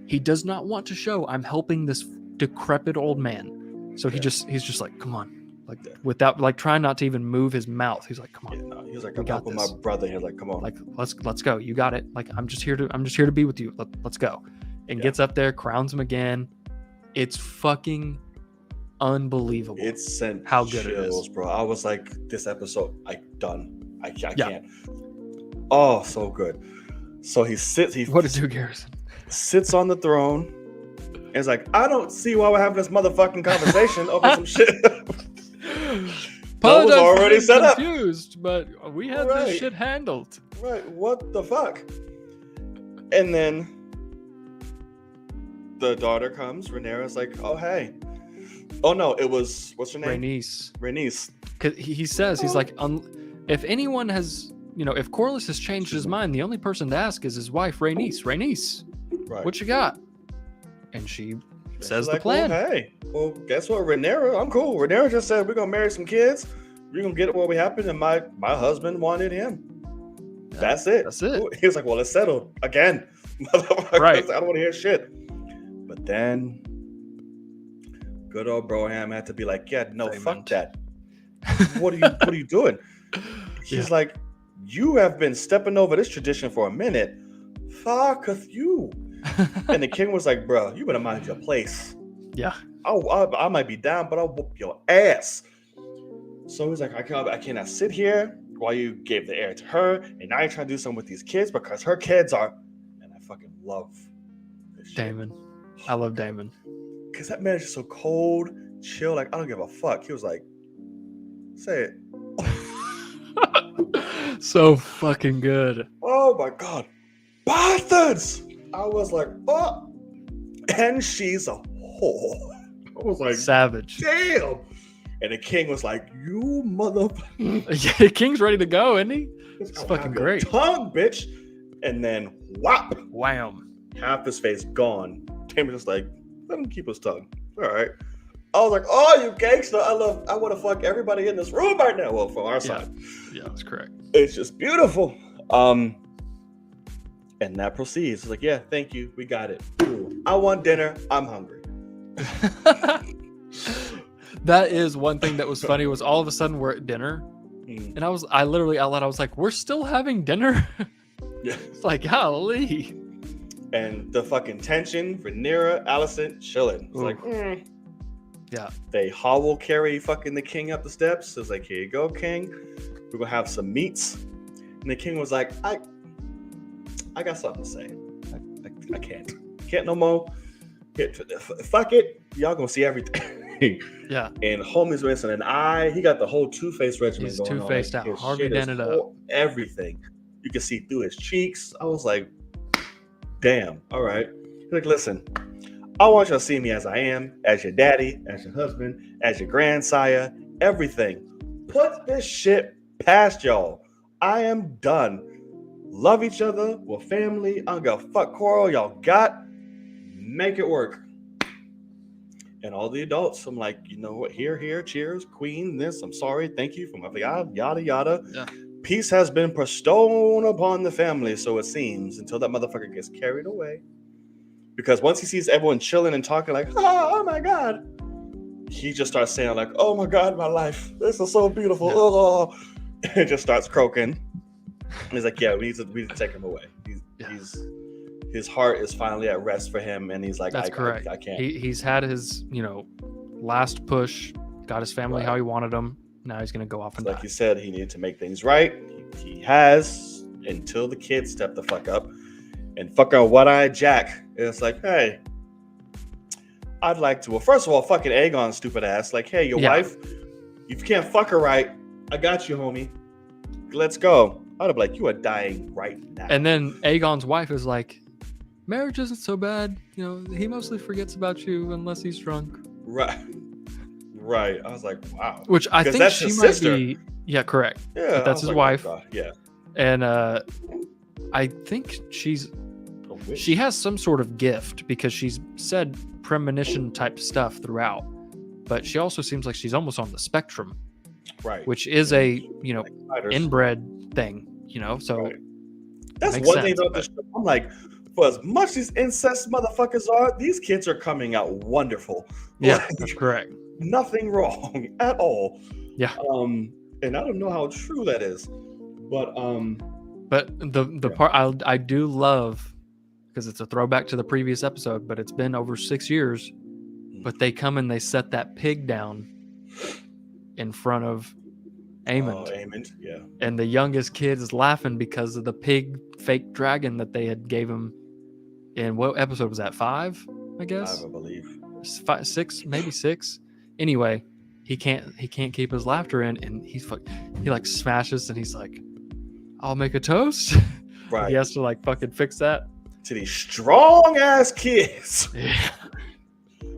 S2: he does not want to show, I'm helping this decrepit old man. So he's just like, come on. Like without like trying not to even move his mouth. He's like, come on.
S1: Yeah, no, he was like,
S2: we
S1: I'm
S2: got
S1: helping
S2: this.
S1: my brother here. Like, come on.
S2: Like let's go. You got it. Like I'm just here to be with you. Let's go. And gets up there, crowns him again. It's fucking unbelievable.
S1: It sent
S2: how good
S1: chills,
S2: it is,
S1: bro. I was like, this episode, done. I can't. Oh, so good. So he
S2: what did you, Garrison?
S1: Sits on the throne. And it's like, I don't see why we're having this motherfucking conversation over some shit.
S2: Paul was
S1: already set up.
S2: Confused, but we had this shit handled.
S1: Right. What the fuck? And then the daughter comes. Rhaenyra's like, oh, hey. Oh, no, it was, what's her name? Rhaenys.
S2: Because he says, he's like, if anyone has, if Corlys has changed his mind, the only person to ask is his wife, Rhaenys.
S1: Right.
S2: What you got? And she says the
S1: like,
S2: plan.
S1: Well, hey, well, guess what, Rhaenyra? I'm cool. Rhaenyra just said we're going to marry some kids. We're going to get it what we happen. And my husband wanted him.
S2: Yeah,
S1: that's it. He was like, well, it's settled again. Right. I don't want to hear shit. But then good old Broham had to be like, yeah, no, fuck that. What are you doing? He's like, you have been stepping over this tradition for a minute. Fucketh you. And the king was like, bro, you better mind your place.
S2: Yeah.
S1: I might be down, but I'll whoop your ass. So he's like, I cannot sit here while you gave the heir to her, and now you're trying to do something with these kids because her kids are, and I fucking love this shit.
S2: Daemon. I love Daemon.
S1: Because that man is just so cold, chill, like, I don't give a fuck. He was like, say it.
S2: So fucking good.
S1: Oh my God. Bastards! I was like, oh, and she's a whore. I was like,
S2: savage.
S1: Damn. And the king was like, you motherfucker.
S2: Yeah, the king's ready to go, isn't he? It's fucking great.
S1: Tongue, bitch. And then whop.
S2: Wham.
S1: Half his face gone. Tim was just like, let him keep his tongue. All right. I was like, oh, you gangster. I want to fuck everybody in this room right now. Well, from our side.
S2: Yeah, that's correct.
S1: It's just beautiful. And that proceeds. It's like, yeah, thank you. We got it. Cool. I want dinner. I'm hungry.
S2: That is one thing that was funny was all of a sudden we're at dinner. And I literally out loud, I was like, we're still having dinner?
S1: Yeah.
S2: It's like, golly.
S1: And the fucking tension, Rhaenyra, Alicent, chilling. It's like,
S2: yeah.
S1: They hobble carry fucking the king up the steps. It's like, here you go, king. We're gonna have some meats. And the king was like, I got something to say. I can't no more. Fuck it. Y'all gonna see everything.
S2: Yeah.
S1: And homie's missing an eye. He got the whole Two-Face regimen
S2: He's
S1: going on.
S2: two-faced out. Harvey done it up.
S1: Everything. You can see through his cheeks. I was like, damn. All right. He's like, listen, I want you to see me as I am, as your daddy, as your husband, as your grandsire, everything. Put this shit past y'all. I am done. Love each other. We're family. I don't give a fuck quarrel y'all got. Make it work. And all the adults, I'm like, you know what? Here, cheers, queen, this, I'm sorry, thank you, for my yada, yada. Yeah. Peace has been bestowed upon the family, so it seems, until that motherfucker gets carried away. Because once he sees everyone chilling and talking like, oh my God, he just starts saying like, oh my God, my life, this is so beautiful. Yeah. Oh. And just starts croaking. And he's like, yeah, we need to take him away. His heart is finally at rest for him, and he's like,
S2: that's correct.
S1: I can't.
S2: He's had his, last push, got his family how he wanted them. Now he's gonna go off and die.
S1: Like you said, he needed to make things right. He has until the kids step the fuck up and fuck on One-Eyed Jack. And it's like, hey, I'd like to. Well, first of all, fucking Aegon's stupid ass. Like, hey, your wife, if you can't fuck her right, I got you, homie. Let's go. I'd be like, you are dying right now.
S2: And then Aegon's wife is like, marriage isn't so bad. He mostly forgets about you unless he's drunk.
S1: Right. I was like, wow.
S2: Which I think she might be. Yeah, correct.
S1: Yeah.
S2: But that's his wife.
S1: Oh, yeah.
S2: And I think she has some sort of gift because she's said premonition type stuff throughout. But she also seems like she's almost on the spectrum.
S1: Right.
S2: Which is a, inbred thing, so.
S1: Right. That's one thing about this show. I'm like, for as much as incest motherfuckers are, these kids are coming out wonderful.
S2: Yeah, that's correct.
S1: nothing wrong at all.
S2: Yeah.
S1: And I don't know how true that is, but
S2: the part I do love, because it's a throwback to the previous episode, but it's been over 6 years. But they come and they set that pig down in front of Aemond.
S1: Oh, Aemond, yeah.
S2: And the youngest kid is laughing because of the pig fake dragon that they had gave him in, what episode was that? 5, I guess.
S1: 5, I believe.
S2: 5, 6, maybe 6. Anyway, he can't keep his laughter in, and he like smashes, and he's like, "I'll make a toast."
S1: Right.
S2: He has to like fucking fix that
S1: to these strong ass kids.
S2: Yeah.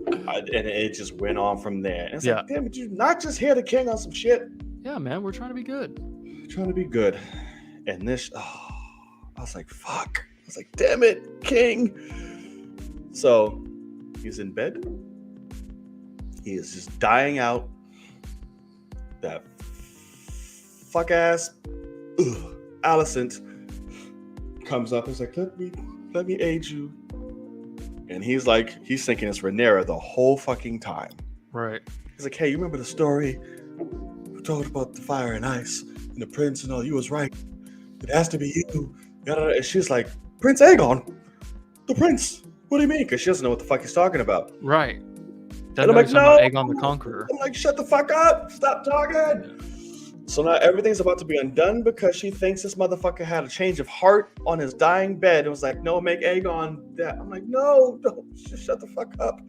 S1: And it just went on from there. And it's
S2: Yeah.
S1: like, damn it, you're not just here to king on some shit.
S2: Yeah, man, we're trying to be good.
S1: Trying to be good. And this, I was like, fuck. I was like, damn it, king. So he's in bed. He is just dying out. That fuck ass Alicent comes up and is like, let me aid you. And he's thinking it's Rhaenyra the whole fucking time.
S2: Right.
S1: He's like, hey, you remember the story we told about the fire and ice and the prince and all? You was right. It has to be you. And she's like, Prince Aegon, the prince. What do you mean? Because she doesn't know what the fuck he's talking about.
S2: Right.
S1: And I'm like, no.
S2: Aegon the Conqueror.
S1: I'm like, shut the fuck up. Stop talking. So now everything's about to be undone because she thinks this motherfucker had a change of heart on his dying bed. It was like, no, make Aegon that. I'm like, no, don't. Just shut the fuck up.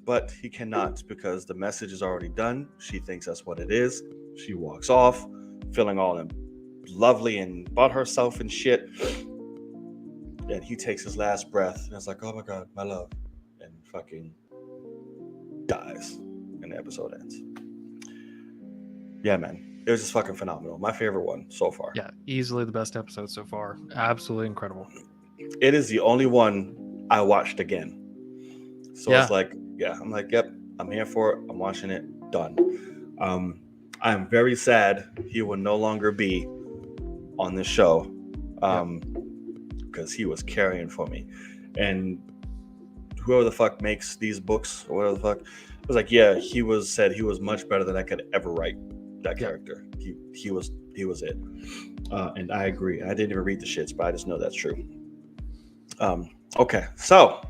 S1: But he cannot because the message is already done. She thinks that's what it is. She walks off, feeling all lovely and about herself and shit. And he takes his last breath and it's like, oh my God, my love. And fucking dies. And the episode ends. Yeah, man. It was just fucking phenomenal. My favorite one so far.
S2: Yeah, easily the best episode so far. Absolutely incredible.
S1: It is the only one I watched again. So It's like, yeah, I'm like, yep, I'm here for it. I'm watching it. Done. I am very sad he will no longer be on this show because he was carrying for me. And whoever the fuck makes these books or whatever the fuck was like, yeah, he said he was much better than I could ever write that character. He was it. And I agree. I didn't even read the shits, but I just know that's true. Okay, so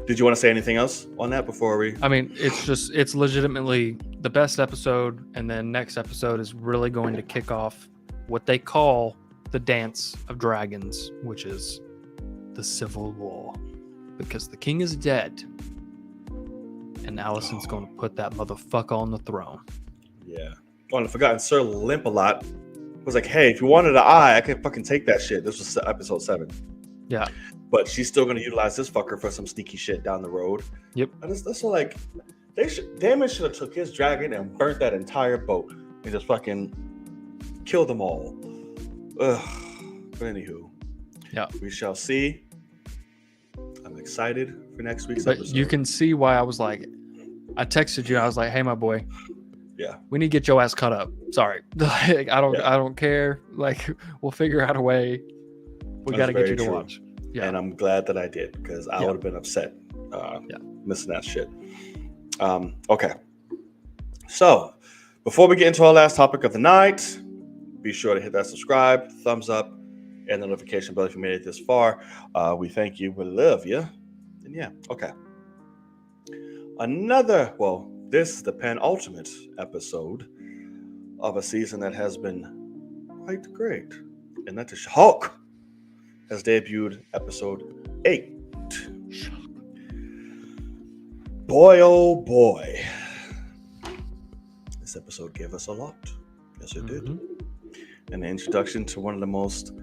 S1: did you want to say anything else on that before we?
S2: I mean, it's legitimately the best episode, and then next episode is really going to kick off what they call the Dance of Dragons, which is the Civil War, because the king is dead, and Alicent's going to put that motherfucker on the throne.
S1: Yeah. Oh, and I forgot, Sir Limp-a-Lot was like, hey, if you wanted an eye, I could fucking take that shit. This was episode 7.
S2: Yeah.
S1: But she's still going to utilize this fucker for some sneaky shit down the road.
S2: Yep.
S1: And that's like, Daemon should have took his dragon and burnt that entire boat and just fucking killed them all. Ugh. But anywho,
S2: yeah,
S1: we shall see. I'm excited for next week's
S2: but
S1: episode.
S2: You can see why I was like, I texted you. I was like, hey, my boy.
S1: Yeah.
S2: We need to get your ass cut up. Sorry. Like, I don't care. Like, we'll figure out a way. We got to get you to watch. Yeah.
S1: And I'm glad that I did because I would have been upset missing that shit. Okay. So before we get into our last topic of the night, be sure to hit that subscribe, thumbs up, and the notification bell if you made it this far. We thank you. We love you. And yeah. Okay. This is the penultimate episode of a season that has been quite great. And that is Hulk has debuted episode 8. Boy, oh boy. This episode gave us a lot. Yes, it did. And the introduction to one of the most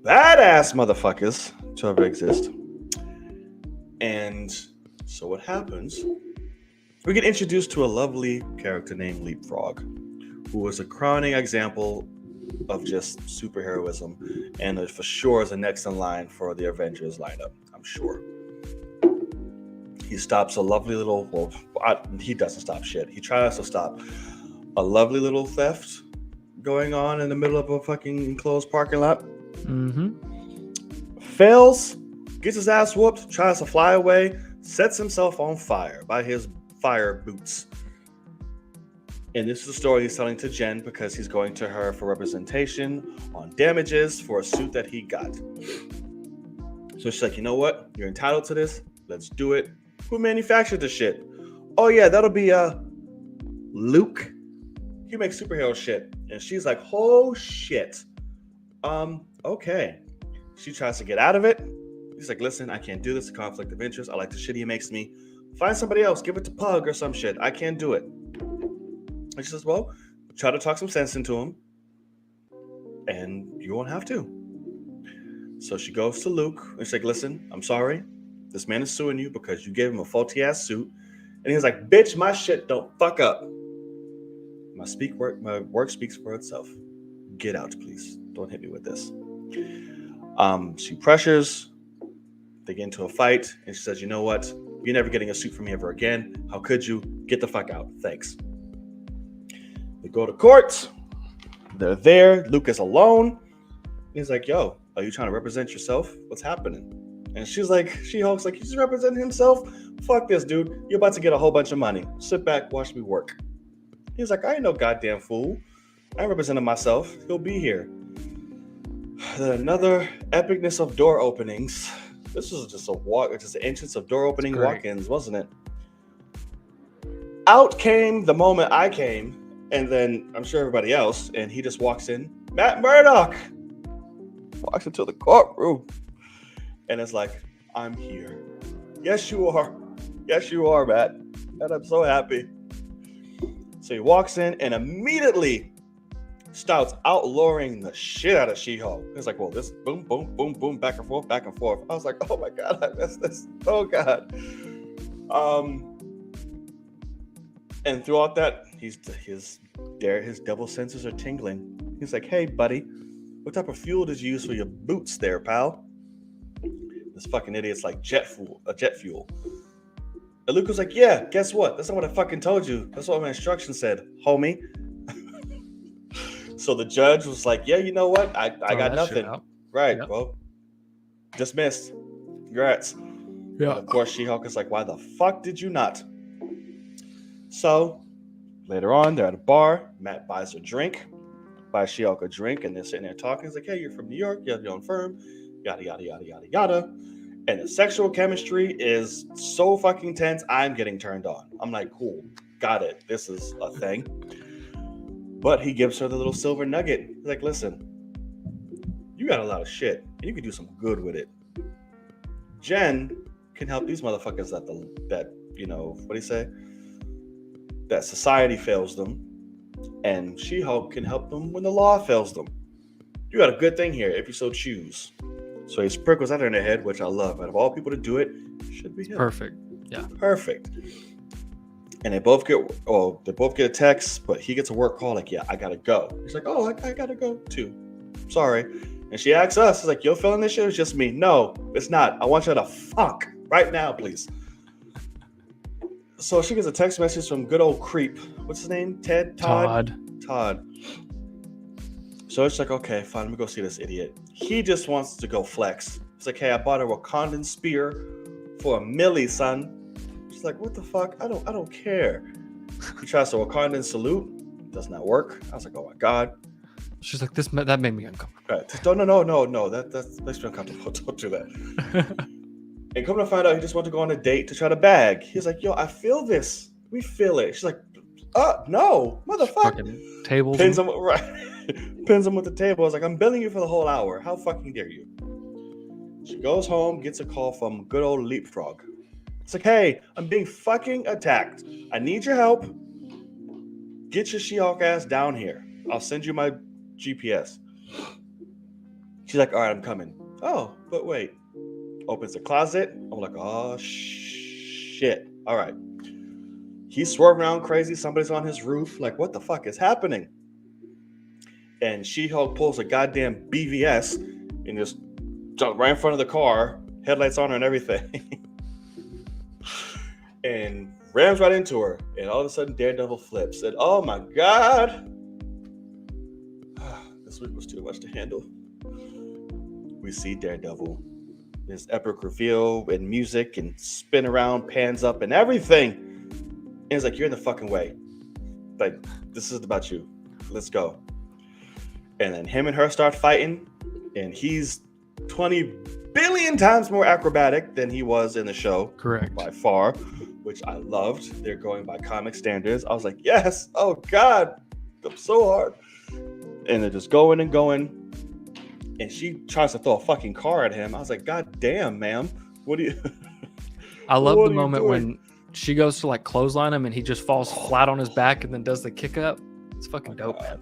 S1: badass motherfuckers to ever exist. And so what happens, we get introduced to a lovely character named Leapfrog, who was a crowning example of just superheroism, and for sure is the next in line for the Avengers lineup, I'm sure. He stops a lovely little, he doesn't stop shit. He tries to stop a lovely little theft going on in the middle of a fucking enclosed parking lot. Fails, gets his ass whooped, tries to fly away, sets himself on fire by his fire boots. And this is the story he's telling to Jen because he's going to her for representation on damages for a suit that he got. So she's like, you know what? You're entitled to this. Let's do it. Who manufactured this shit? Oh yeah, that'll be Luke. He makes superhero shit. And she's like, oh shit. Okay. She tries to get out of it. He's like, listen, I can't do this. Conflict of interest. I like the shit he makes me. Find somebody else. Give it to Pug or some shit. I can't do it. And she says, well, try to talk some sense into him. And you won't have to. So she goes to Luke. And she's like, listen, I'm sorry. This man is suing you because you gave him a faulty ass suit. And he was like, bitch, my shit don't fuck up. My work speaks for itself. Get out, please. Don't hit me with this. She pressures. They get into a fight, and she says, you know what? You're never getting a suit from me ever again. How could you? Get the fuck out. Thanks. They go to court. They're there. Luke is alone. He's like, yo, are you trying to represent yourself? What's happening? And she's like, She-Hulk's like, he's representing himself? Fuck this, dude. You're about to get a whole bunch of money. Sit back, watch me work. He's like, I ain't no goddamn fool. I represented myself. He'll be here. Then another epicness of door openings. This was just an entrance of door opening walk-ins, wasn't it? Out came the moment I came, and then I'm sure everybody else, and he just walks in. Matt Murdock walks into the courtroom, and it's like, I'm here. Yes, you are. Yes, you are, Matt. And I'm so happy. So he walks in and immediately starts outlawing the shit out of She-Hulk. It's like, well, this boom, boom, boom, boom, back and forth, back and forth. I was like, oh my God, I missed this. Oh God. And throughout that, his devil senses are tingling. He's like, hey, buddy, what type of fuel did you use for your boots there, pal? This fucking idiot's like jet fuel. And Luke was like, yeah, guess what? That's not what I fucking told you. That's what my instructions said, homie. So the judge was like, yeah, you know what? I got nothing. Right, yep. Well, dismissed. Congrats. Yeah. And of course, She-Hulk is like, why the fuck did you not? So later on, they're at a bar. Matt buys buys She-Hulk a drink, and they're sitting there talking. He's like, hey, you're from New York. You have your own firm. Yada, yada, yada, yada, yada. And the sexual chemistry is so fucking tense, I'm getting turned on. I'm like, cool. Got it. This is a thing. But he gives her the little silver nugget. He's like, listen, you got a lot of shit, and you can do some good with it. Jen can help these motherfuckers that society fails them, and She-Hulk can help them when the law fails them. You got a good thing here if you so choose. So he sprinkles that in their head, which I love. Out of all people to do it, should be him.
S2: Perfect. Yeah.
S1: Perfect. And they both get a text, but he gets a work call. Like, yeah, I gotta go. He's like, oh, I gotta go too. Sorry. And she asks us, she's like, you're feeling this shit? It's just me. No, it's not. I want you to fuck right now, please. So she gets a text message from good old creep. What's his name? Todd. So it's like, okay, fine. Let me go see this idiot. He just wants to go flex. It's like, hey, I bought a Wakandan spear for $1 million, son. She's like, what the fuck? I don't care. He tries to Wakandan salute. Does not work. I was like, oh my God.
S2: She's like, that made me uncomfortable.
S1: Right. No. That makes me uncomfortable. Don't do that. And come to find out, he just wanted to go on a date to try to bag. He's like, yo, I feel this. We feel it. She's like, no, motherfucker.
S2: Tables.
S1: Pins him, right. Pins him with the table. I was like, I'm billing you for the whole hour. How fucking dare you? She goes home, gets a call from good old Leapfrog. It's like, hey, I'm being fucking attacked. I need your help. Get your She-Hulk ass down here. I'll send you my GPS. She's like, all right, I'm coming. Oh, but wait. Opens the closet. I'm like, oh, shit. All right. He's swerving around crazy. Somebody's on his roof. Like, what the fuck is happening? And She-Hulk pulls a goddamn BVS and just jumps right in front of the car, headlights on her and everything, and rams right into her. And all of a sudden, Daredevil flips. And oh my God, this week was too much to handle. We see Daredevil this epic reveal and music and spin around, pans up and everything. And it's like, you're in the fucking way. Like, this is about you. Let's go. And then him and her start fighting, and he's 20 billion times more acrobatic than he was in the show.
S2: Correct.
S1: By far, which I loved. They're going by comic standards. I was like, yes. Oh, God. I'm so hard. And they're just going and going. And she tries to throw a fucking car at him. I was like, God damn, ma'am. What do you...
S2: I love the moment when she goes to like clothesline him and he just falls flat on his back and then does the kick up. It's fucking dope, man.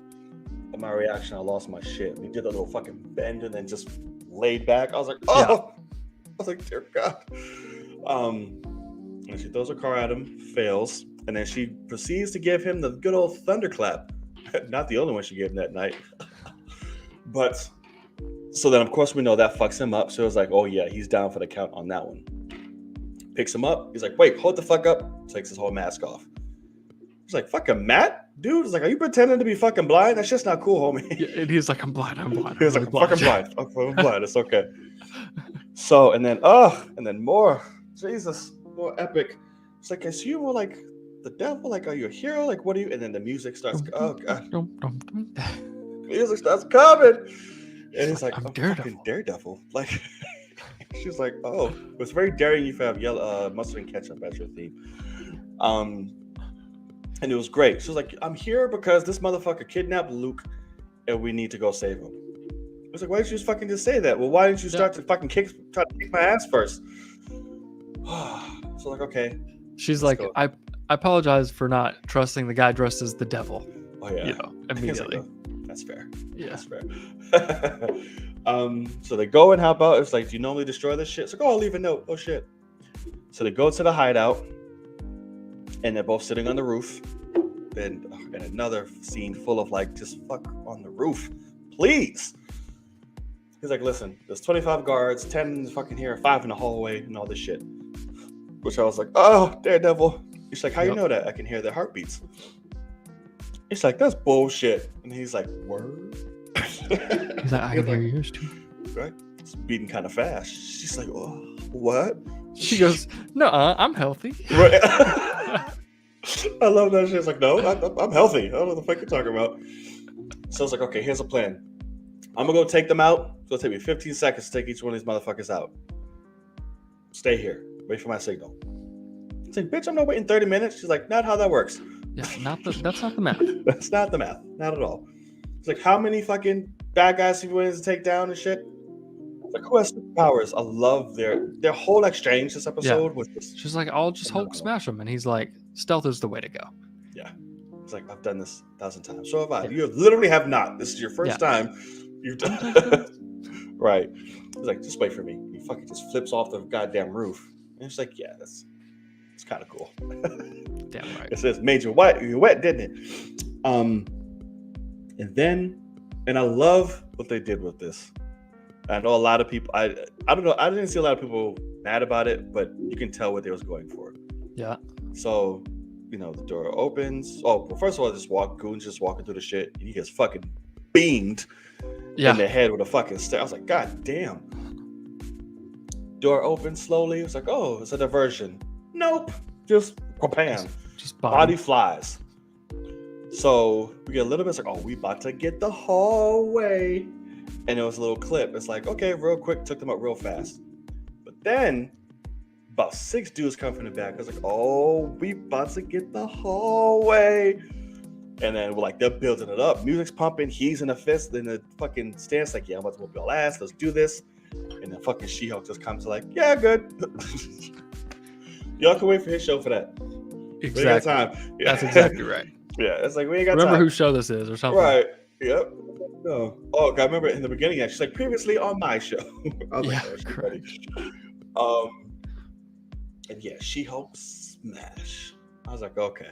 S1: My reaction, I lost my shit. We did a little fucking bend and then just laid back. I was like, oh! Yeah. I was like, dear God. And she throws a car at him, fails, and then she proceeds to give him the good old thunderclap. Not the only one she gave him that night. But, so then of course we know that fucks him up. So it was like, oh yeah, he's down for the count on that one. Picks him up. He's like, wait, hold the fuck up. Takes his whole mask off. He's like, fucking Matt? Dude, it's like, are you pretending to be fucking blind? That's just not cool, homie.
S2: Yeah, and he's like, I'm blind.
S1: He was like, I'm fucking blind. I'm blind. It's okay. So, and then more. Jesus, more epic. It's like, is you more like the devil? Like, are you a hero? Like, what are you? And then the music starts. Oh, God. Music starts coming. And he's like, I'm fucking Daredevil. Like, she's like, oh. It's very daring if you have yellow mustard and ketchup as your theme. And it was great. She was like, I'm here because this motherfucker kidnapped Luke and we need to go save him. I was like, why didn't you just fucking just say that? Well, why didn't you start to fucking try to kick my ass first? So like, okay.
S2: She's like, I apologize for not trusting the guy dressed as the devil.
S1: Oh yeah.
S2: You know, immediately.
S1: Like, oh, that's fair.
S2: Yeah.
S1: That's fair. So they go and help out. It's like, do you normally destroy this shit? It's like, oh, I'll leave a note. Oh shit. So they go to the hideout. And they're both sitting on the roof. And another scene full of like, just fuck on the roof. Please. He's like, listen, there's 25 guards, 10 fucking here, 5 in the hallway, and all this shit. Which I was like, oh, Daredevil. He's like, how you know that? I can hear their heartbeats. He's like, that's bullshit. And he's like, word?
S2: He's like, I can hear yours too.
S1: Right? It's beating kind of fast. She's like, oh, what?
S2: She goes, no, I'm healthy.
S1: Right. I love that shit. It's like, no, I'm healthy. I don't know what the fuck you're talking about. So I was like, okay, here's a plan. I'm gonna go take them out. It's gonna take me 15 seconds to take each one of these motherfuckers out. Stay here. Wait for my signal. I said, bitch, I'm not waiting 30 minutes. She's like, not how that works.
S2: Yeah, that's not the math.
S1: That's not the math. Not at all. It's like, how many fucking bad guys have you wanted to take down and shit? Like, who has superpowers? I love their whole exchange this episode was just...
S2: She's like, I'll just Hulk smash him. And he's like, stealth is the way to go.
S1: Yeah. It's like, I've done this 1,000 times. So have I. You literally have not. This is your first time you've done Right. He's like, just wait for me. He fucking just flips off the goddamn roof. And it's like, yeah, it's kind of cool.
S2: Damn right.
S1: It says, made you wet, didn't it? And I love what they did with this. I know a lot of people, I don't know, I didn't see a lot of people mad about it, but you can tell what they was going for.
S2: Yeah.
S1: So, the door opens. Oh, well, first of all, Goon's just walking through the shit, and he gets fucking beamed in the head with a fucking stick. I was like, God damn. Door opens slowly. It's like, oh, it's a diversion. Nope. Just bam.
S2: Just
S1: body flies. So we get a little bit, it's like, oh, we about to get the hallway. And it was a little clip. It's like, okay, real quick, took them up real fast. But then about 6 dudes come from the back. I was like, oh, we about to get the hallway. And then we're like, they're building it up. Music's pumping. He's in the fist. Then the fucking stance, like, yeah, I'm about to whoop your ass. Let's do this. And then fucking She-Hulk just comes to like, yeah, good. Y'all can wait for his show for that.
S2: Exactly.
S1: We ain't got time. Yeah.
S2: That's exactly right.
S1: Yeah, it's like, we ain't got
S2: Remember
S1: time.
S2: whose show this is or something.
S1: Right. Yep. No. Oh, I remember in the beginning, she's like, previously on my show. I was like, oh, she's ready. And yeah, She-Hulk smash. I was like, okay.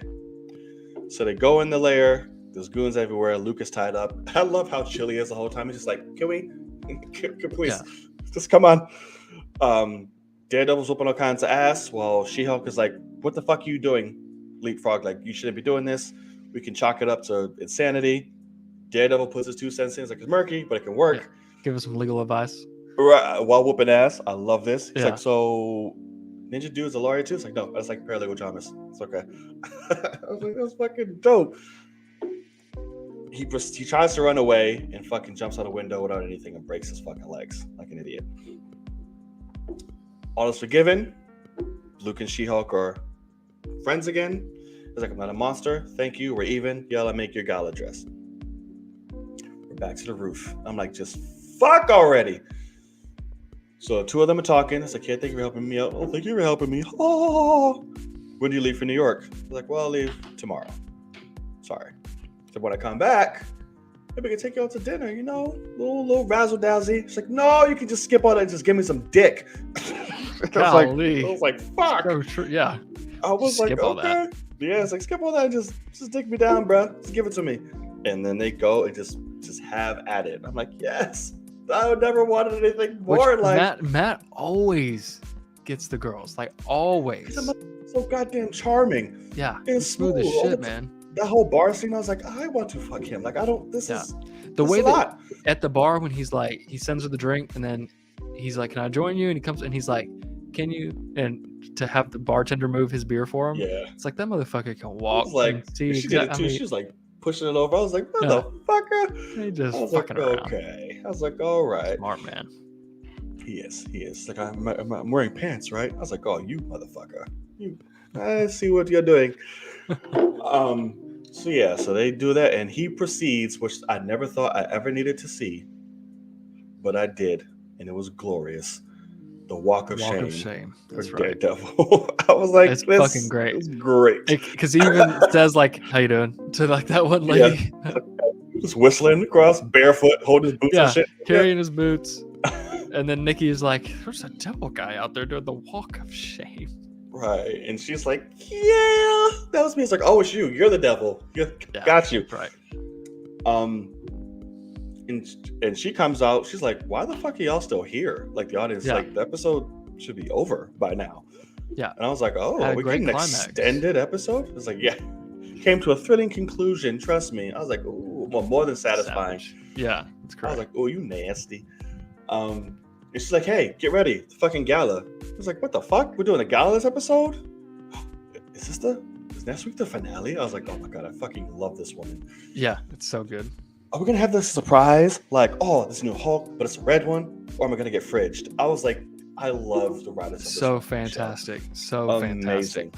S1: So they go in the lair. There's goons everywhere. Luke is tied up. I love how chill he is the whole time. He's just like, can we please, just come on. Daredevil's whooping all kinds of ass. While She-Hulk is like, what the fuck are you doing, Leapfrog? Like, you shouldn't be doing this. We can chalk it up to insanity. Daredevil puts his 2 cents in. It's like, it's murky, but it can work.
S2: Yeah. Give us some legal advice.
S1: Right, while whooping ass. I love this. He's
S2: Yeah.
S1: like, so Ninja Dude's a lawyer too? It's like, no, that's like paralegal dramas. It's okay. I was like, that's fucking dope. He tries to run away and fucking jumps out a window without anything and breaks his fucking legs like an idiot. All is forgiven. Luke and She-Hulk are friends again. He's like, I'm not a monster. Thank you. We're even. Yeah, I'll make your gala dress. We're back to the roof. I'm like, just fuck already. So two of them are talking. It's like, yeah, thank you for helping me out. Oh, thank you for helping me. Oh, when do you leave for New York? I'm like, well, I'll leave tomorrow. Sorry. So when I come back, maybe I can take you out to dinner, you know, little razzle dazzle. She's like, no, you can just skip all that and just give me some dick. I was like, fuck.
S2: Yeah.
S1: I was
S2: Skip
S1: like,
S2: all
S1: okay.
S2: that.
S1: Yeah, it's like, skip all that and just dick me down, bro. Just give it to me. And then they go and just have at it. I'm like, yes. I would never wanted anything more. Like
S2: Matt always gets the girls, like always.
S1: He's so goddamn charming.
S2: Yeah,
S1: and
S2: smooth as shit, man.
S1: That whole bar scene, I was like, I want to fuck him. Like, I don't. This is
S2: the way that at the bar when he's like, he sends her the drink and then he's like, can I join you? And he comes and he's like, can you? And to have the bartender move his beer for him.
S1: Yeah,
S2: it's like that motherfucker can walk.
S1: Like she did it too. She was like pushing it over. I was like, motherfucker.
S2: He just fucking
S1: like,
S2: around.
S1: Okay. I was like, all right.
S2: Smart man.
S1: He is. Like, I'm wearing pants, right? I was like, oh, you motherfucker. I see what you're doing. So they do that, and he proceeds, which I never thought I ever needed to see, but I did, and it was glorious. The walk of shame.
S2: That's
S1: for
S2: right.
S1: Daredevil. I was like,
S2: it's fucking great.
S1: It's great.
S2: Because he even says like, how you doing? To like that one lady.
S1: Yeah. Just whistling across, barefoot, holding his boots and shit.
S2: Carrying his boots. And then Nikki is like, there's a devil guy out there doing the walk of shame.
S1: Right. And she's like, yeah, that was me. It's like, oh, it's you. You're the devil. Got you.
S2: Right.
S1: And she comes out. She's like, why the fuck are y'all still here? Like, the audience, like, the episode should be over by now.
S2: Yeah.
S1: And I was like, oh, we get an extended episode? It's like, yeah. Came to a thrilling conclusion. Trust me. I was like, ooh, well, more than satisfying.
S2: Yeah, that's correct.
S1: I was like, oh, you nasty. And she's like, hey, get ready. The fucking gala. I was like, what the fuck? We're doing a gala this episode? Is next week the finale? I was like, oh my God, I fucking love this woman.
S2: Yeah, it's so good.
S1: Are we going to have this surprise? Like, oh, this new Hulk, but it's a red one? Or am I going to get fridged? I was like, I love the writers of this.
S2: So fantastic. Show. So
S1: amazing.
S2: Fantastic.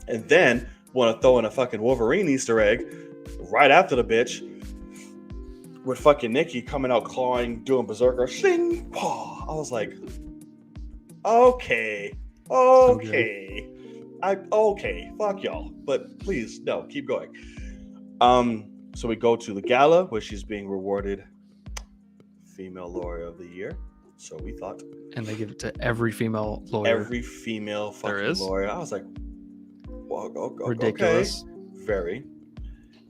S1: And then want to throw in a fucking Wolverine Easter egg right after the bitch with fucking Nikki coming out clawing, doing berserker. Shing! Paw. I was like, okay. Okay, fuck y'all. But please, no, keep going. So we go to the gala where she's being rewarded Female Lawyer of the Year. So we thought.
S2: And they give it to every female lawyer.
S1: Every female fucking lawyer. I was like, well,
S2: ridiculous.
S1: Okay. Very.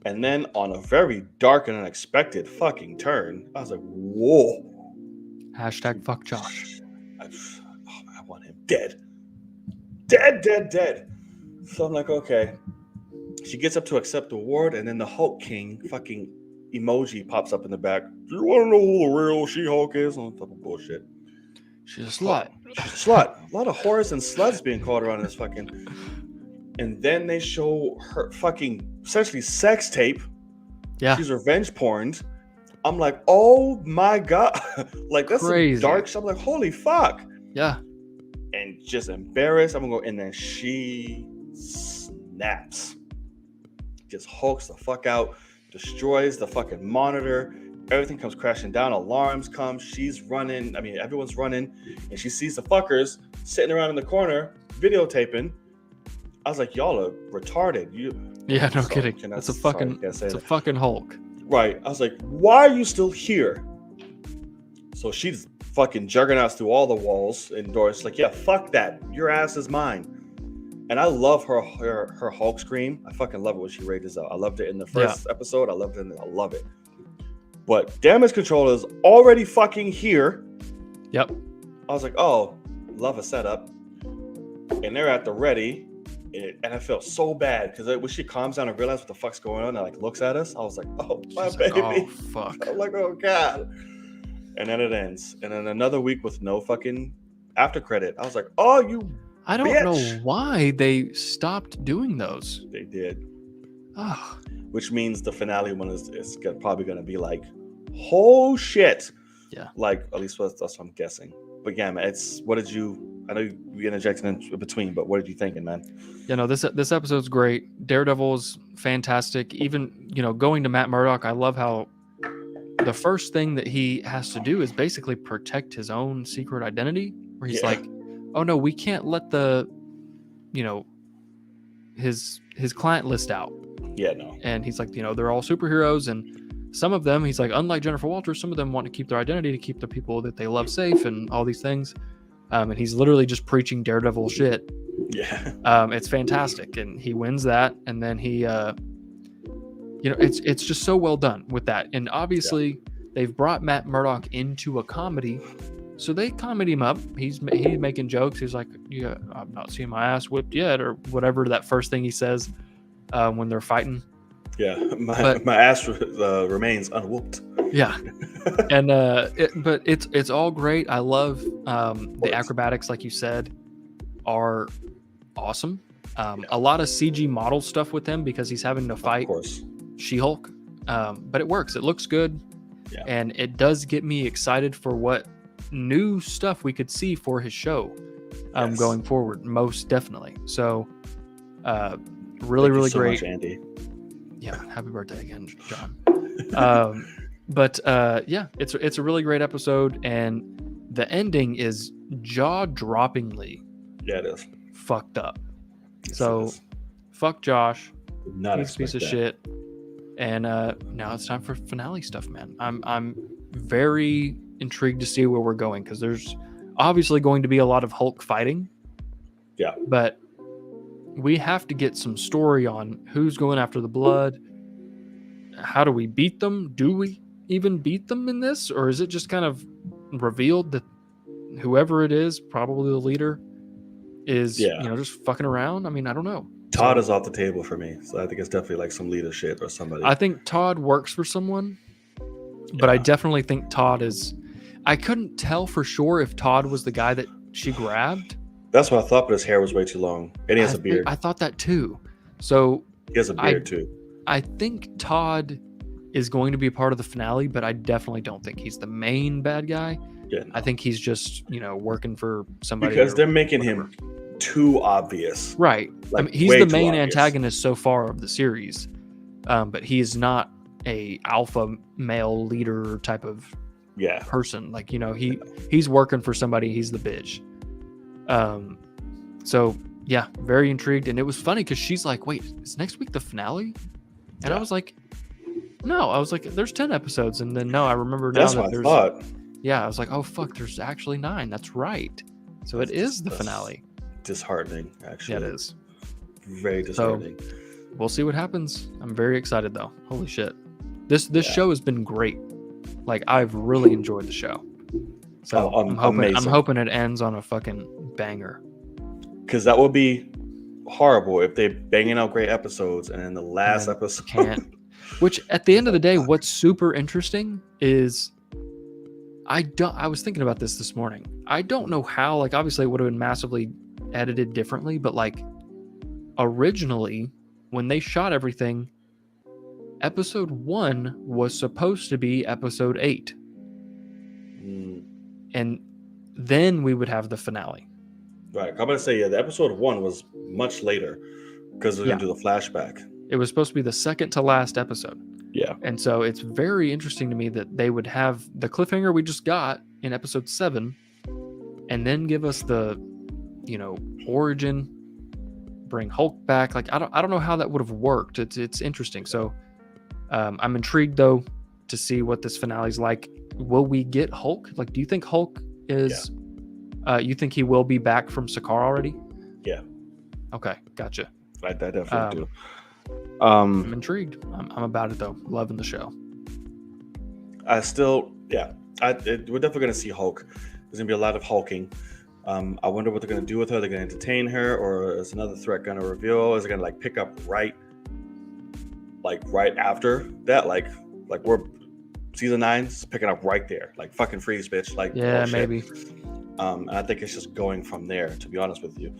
S1: And then on a very dark and unexpected fucking turn, I was like, whoa.
S2: Hashtag fuck Josh.
S1: I want him dead. Dead. So I'm like, okay. She gets up to accept the award, and then the Hulk King fucking emoji pops up in the back. Do you want to know who the real She-Hulk is? On top of bullshit.
S2: She's a slut.
S1: She's a slut. A lot of whores and sluts being called around in this fucking. And then they show her fucking essentially sex tape.
S2: Yeah.
S1: She's revenge porn. I'm like, oh my God. Like, that's
S2: crazy.
S1: Some dark shit. I'm like, holy fuck.
S2: Yeah.
S1: And just embarrassed. I'm gonna go, and then she snaps. Just hulks the fuck out, destroys the fucking monitor. Everything comes crashing down. Alarms come. She's running. I mean, everyone's running, and she sees the fuckers sitting around in the corner videotaping. I was like, y'all are retarded.
S2: Yeah, no kidding. It's a fucking Hulk.
S1: Right. I was like, why are you still here? So she's fucking juggernauts through all the walls and doors. Like, yeah, fuck that. Your ass is mine. And I love her Hulk scream. I fucking love it when she rages out. I loved it in the first episode. I loved it. I love it. But Damage Control is already fucking here.
S2: Yep.
S1: I was like, oh, love a setup. And they're at the ready. And I felt so bad because when she calms down and realizes what the fuck's going on and like looks at us, I was like, oh, my baby.
S2: Like, oh, fuck.
S1: I'm like, oh, God. And then it ends. And then another week with no fucking after credit. I was like, oh, you
S2: I don't
S1: bitch.
S2: know why they stopped doing those.
S1: They did.
S2: Oh,
S1: Which means the finale one is probably going to be like, oh shit.
S2: Yeah.
S1: Like, at least that's what I'm guessing. But yeah, man, I know you interjected in between, but what did you thinking, man?
S2: you know, this episode's great. Daredevil's fantastic. Even, going to Matt Murdock, I love how the first thing that he has to do is basically protect his own secret identity, where he's like, oh no, we can't let his client list out.
S1: Yeah, no.
S2: And he's like, they're all superheroes, and some of them, he's like, unlike Jennifer Walters, some of them want to keep their identity to keep the people that they love safe and all these things. And he's literally just preaching Daredevil shit.
S1: Yeah.
S2: It's fantastic, and he wins that, and then he, it's just so well done with that. And obviously, they've brought Matt Murdock into a comedy, so they comedy him up. He's making jokes. He's like, "Yeah, I'm not seeing my ass whipped yet," or whatever that first thing he says when they're fighting.
S1: Yeah, my ass remains unwhooped.
S2: Yeah, and but it's all great. I love the acrobatics, like you said, are awesome. A lot of CG model stuff with him because he's having to fight She-Hulk, but it works. It looks good, and it does get me excited for what new stuff we could see for his show going forward. Most definitely. So, really great.
S1: So much, Andy.
S2: Yeah, happy birthday again, John. But it's a really great episode, and the ending is jaw-droppingly fucked up.
S1: Yes,
S2: so fuck Josh,
S1: not
S2: he's a piece of shit. And now it's time for finale stuff, man. I'm very intrigued to see where we're going, because there's obviously going to be a lot of Hulk fighting.
S1: Yeah,
S2: but we have to get some story on who's going after the blood. How do we beat them? Do we even beat them in this? Or is it just kind of revealed that whoever it is, probably the leader, is just fucking around? I mean, I don't know.
S1: Todd is off the table for me. So I think it's definitely like some leadership or somebody.
S2: I think Todd works for someone, but I definitely think Todd is... I couldn't tell for sure if Todd was the guy that she grabbed.
S1: That's what I thought, but his hair was way too long. And he has a beard.
S2: I thought that too. So
S1: he has a beard too.
S2: I think Todd is going to be a part of the finale, but I definitely don't think he's the main bad guy.
S1: Yeah, no.
S2: I think he's just, working for somebody.
S1: Because they're making him too obvious.
S2: Right. Like, I mean, he's the main antagonist so far of the series. But he is not a alpha male leader type of person. Like, he's working for somebody. He's the bitch. So yeah, very intrigued. And it was funny because she's like, wait, is next week the finale? And I was like, no, there's 10 episodes. And then no, I remember now
S1: that's
S2: that
S1: what
S2: there's,
S1: I thought.
S2: Yeah, I was like, oh fuck, there's actually 9. That's right. So it is the finale.
S1: Disheartening, actually.
S2: Yeah, it is.
S1: Very disheartening.
S2: So, we'll see what happens. I'm very excited though. Holy shit. This show has been great. Like, I've really enjoyed the show. So I'm hoping it ends on a fucking banger.
S1: Because that would be horrible if they banging out great episodes and in the last episode
S2: can't. Which at the end of the day, what's super interesting is I was thinking about this morning. I don't know how, like, obviously it would have been massively edited differently, but like originally when they shot everything, episode 1 was supposed to be episode 8. And then we would have the finale.
S1: Right. I'm going to say, the episode 1 was much later because we're going to do the flashback.
S2: It was supposed to be the second to last episode.
S1: Yeah.
S2: And so it's very interesting to me that they would have the cliffhanger we just got in episode 7 and then give us the, origin, bring Hulk back. Like, I don't know how that would have worked. It's interesting. So I'm intrigued though to see what this finale is like. Will we get Hulk? Like, do you think Hulk is, you think he will be back from Sakaar already?
S1: Yeah.
S2: Okay. Gotcha.
S1: I definitely do.
S2: I'm intrigued. I'm about it though. Loving the show.
S1: We're definitely going to see Hulk. There's going to be a lot of hulking. I wonder what they're going to do with her. They're going to entertain her, or is another threat going to reveal? Is it going to pick up right after that? Like we're season 9's picking up right there, like fucking freeze, bitch. Like,
S2: Yeah,
S1: oh, shit.
S2: maybe.
S1: And I think it's just going from there, to be honest with you.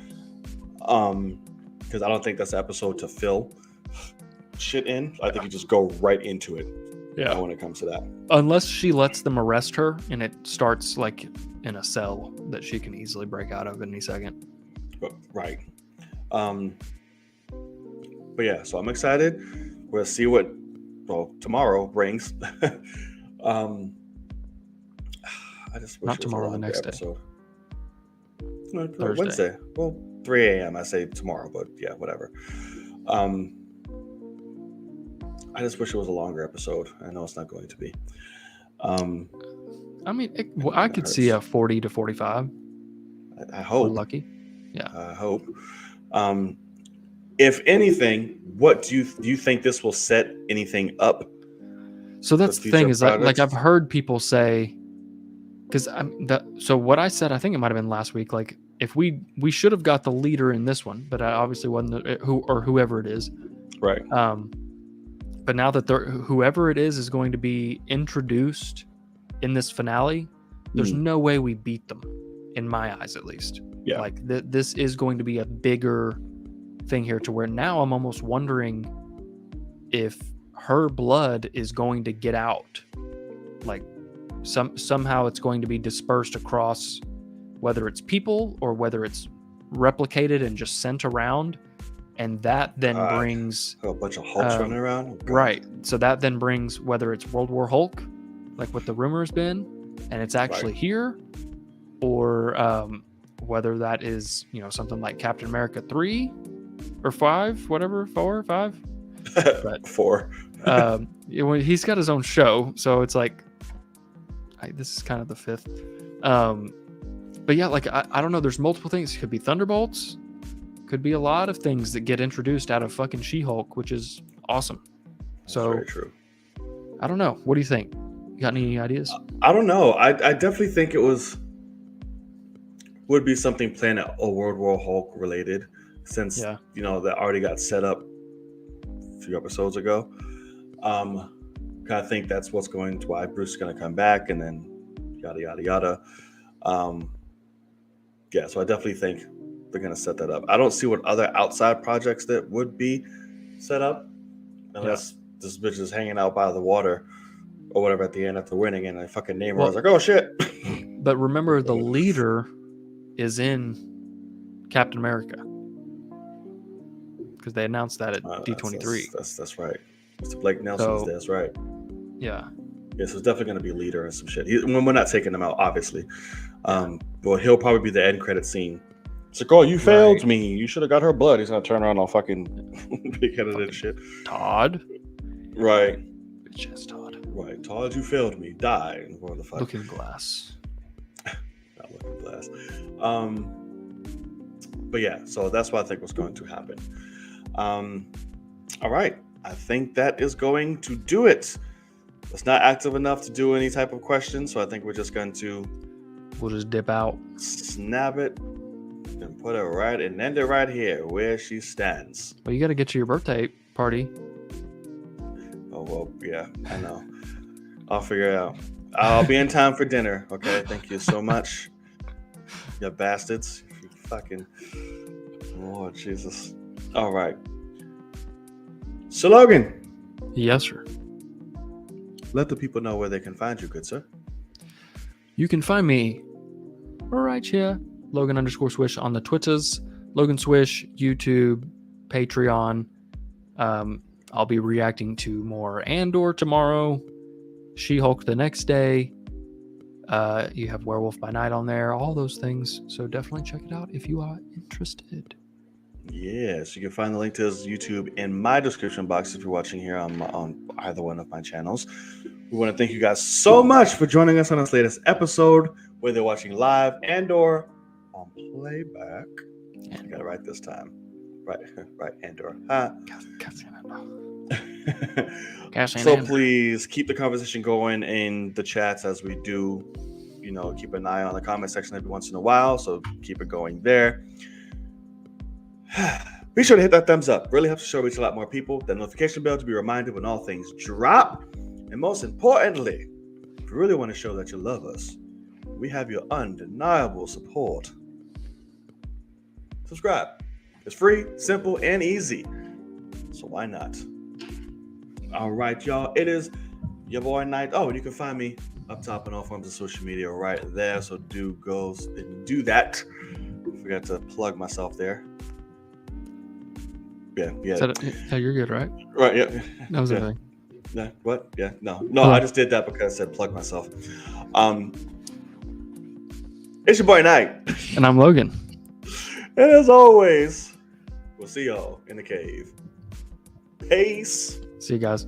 S1: Because I don't think that's the episode to fill shit in. I think you just go right into it.
S2: Yeah.
S1: When it comes to that.
S2: Unless she lets them arrest her and it starts like in a cell that she can easily break out of any second.
S1: Right. But yeah, so I'm excited. We'll see what tomorrow brings. I just wish
S2: Not
S1: it was
S2: tomorrow,
S1: a
S2: the
S1: longer
S2: next
S1: episode.
S2: day.
S1: No, Wednesday. Well, 3 a.m. I say tomorrow, but yeah, whatever. I just wish it was a longer episode. I know it's not going to be.
S2: I mean, I could see a 40 to 45.
S1: I hope.
S2: We're lucky. Yeah.
S1: I hope. If anything, what do you think this will set anything up?
S2: So that's the thing, is like I've heard people say, because so what I said, I think it might have been last week, like if we should have got the leader in this one, but I obviously wasn't whoever it is.
S1: Right.
S2: But now that whoever it is going to be introduced in this finale, there's no way we beat them, in my eyes at least.
S1: Yeah.
S2: Like this is going to be a bigger thing here, to where now I'm almost wondering if her blood is going to get out. Like somehow it's going to be dispersed across, whether it's people or whether it's replicated and just sent around. And that then brings
S1: a bunch of Hulks running around.
S2: Oh, right. So that then brings, whether it's World War Hulk, like what the rumor has been, and it's actually here, or whether that is, something like Captain America 3 or 5, whatever, 4 or 5. But
S1: 4.
S2: He's got his own show, so it's like this is kind of the 5th. But yeah, like I don't know. There's multiple things. It could be Thunderbolts. Could be a lot of things that get introduced out of fucking She-Hulk, which is awesome. So
S1: very true.
S2: I don't know. What do you think? You got any ideas?
S1: I don't know. I definitely think it would be something Planet or World War Hulk related, since that already got set up a few episodes ago. I think that's why Bruce is going to come back, and then yada yada yada. Yeah, so I definitely think they're going to set that up. I don't see what other outside projects that would be set up, unless this bitch is hanging out by the water or whatever at the end after winning, and I fucking name her. I was like, oh shit.
S2: But remember, the leader is in Captain America, because they announced that at D23.
S1: That's right. Mr. Blake Nelson's there. That's right.
S2: Yeah.
S1: Yeah, so it's definitely going to be a leader and some shit. We're not taking him out, obviously. But he'll probably be the end credit scene. It's like, oh, you failed me. You should have got her blood. He's going to turn around all fucking big-headed and shit.
S2: Todd.
S1: Right.
S2: Bitch ass Todd.
S1: Right. Todd, you failed me. Die. What the fuck?
S2: Looking glass.
S1: Not looking glass. But yeah, so that's what I think was going to happen. All right. I think that is going to do it. It's not active enough to do any type of question, so I think we're just going to...
S2: We'll just dip out.
S1: Snap it and put it right and end it right here where she stands.
S2: Well, you got to get to your birthday party.
S1: Oh, well, yeah, I know. I'll figure it out. I'll be in time for dinner, okay? Thank you so much. You bastards. You fucking... Lord Jesus. All right. So, Logan.
S2: Yes, sir.
S1: Let the people know where they can find you, good sir.
S2: You can find me right here, Logan_Swish on the Twitters, Logan Swish, YouTube, Patreon. I'll be reacting to more Andor tomorrow, She-Hulk the next day. You have Werewolf by Night on there, all those things. So definitely check it out if you are interested.
S1: Yes, you can find the link to his YouTube in my description box if you're watching here on either one of my channels. We want to thank you guys so much for joining us on this latest episode, whether you're watching live and or on playback. I got it right this time. Right, Andor. So please keep the conversation going in the chats as we do. Keep an eye on the comment section every once in a while, so keep it going there. Be sure to hit that thumbs up. Really helps the show reach a lot more people. That notification bell to be reminded when all things drop. And most importantly, if you really want to show that you love us, we have your undeniable support. Subscribe. It's free, simple, and easy. So why not? All right, y'all. It is your boy Knight. Oh, and you can find me up top on all forms of social media right there. So do go and do that. Forgot to plug myself there. Yeah.
S2: Yeah, you're good, right?
S1: Right, yeah.
S2: That was everything.
S1: Yeah, what? Yeah, no, I just did that because I said plug myself. It's your boy Knight.
S2: And I'm Logan.
S1: And as always, we'll see y'all in the cave. Peace.
S2: See you guys.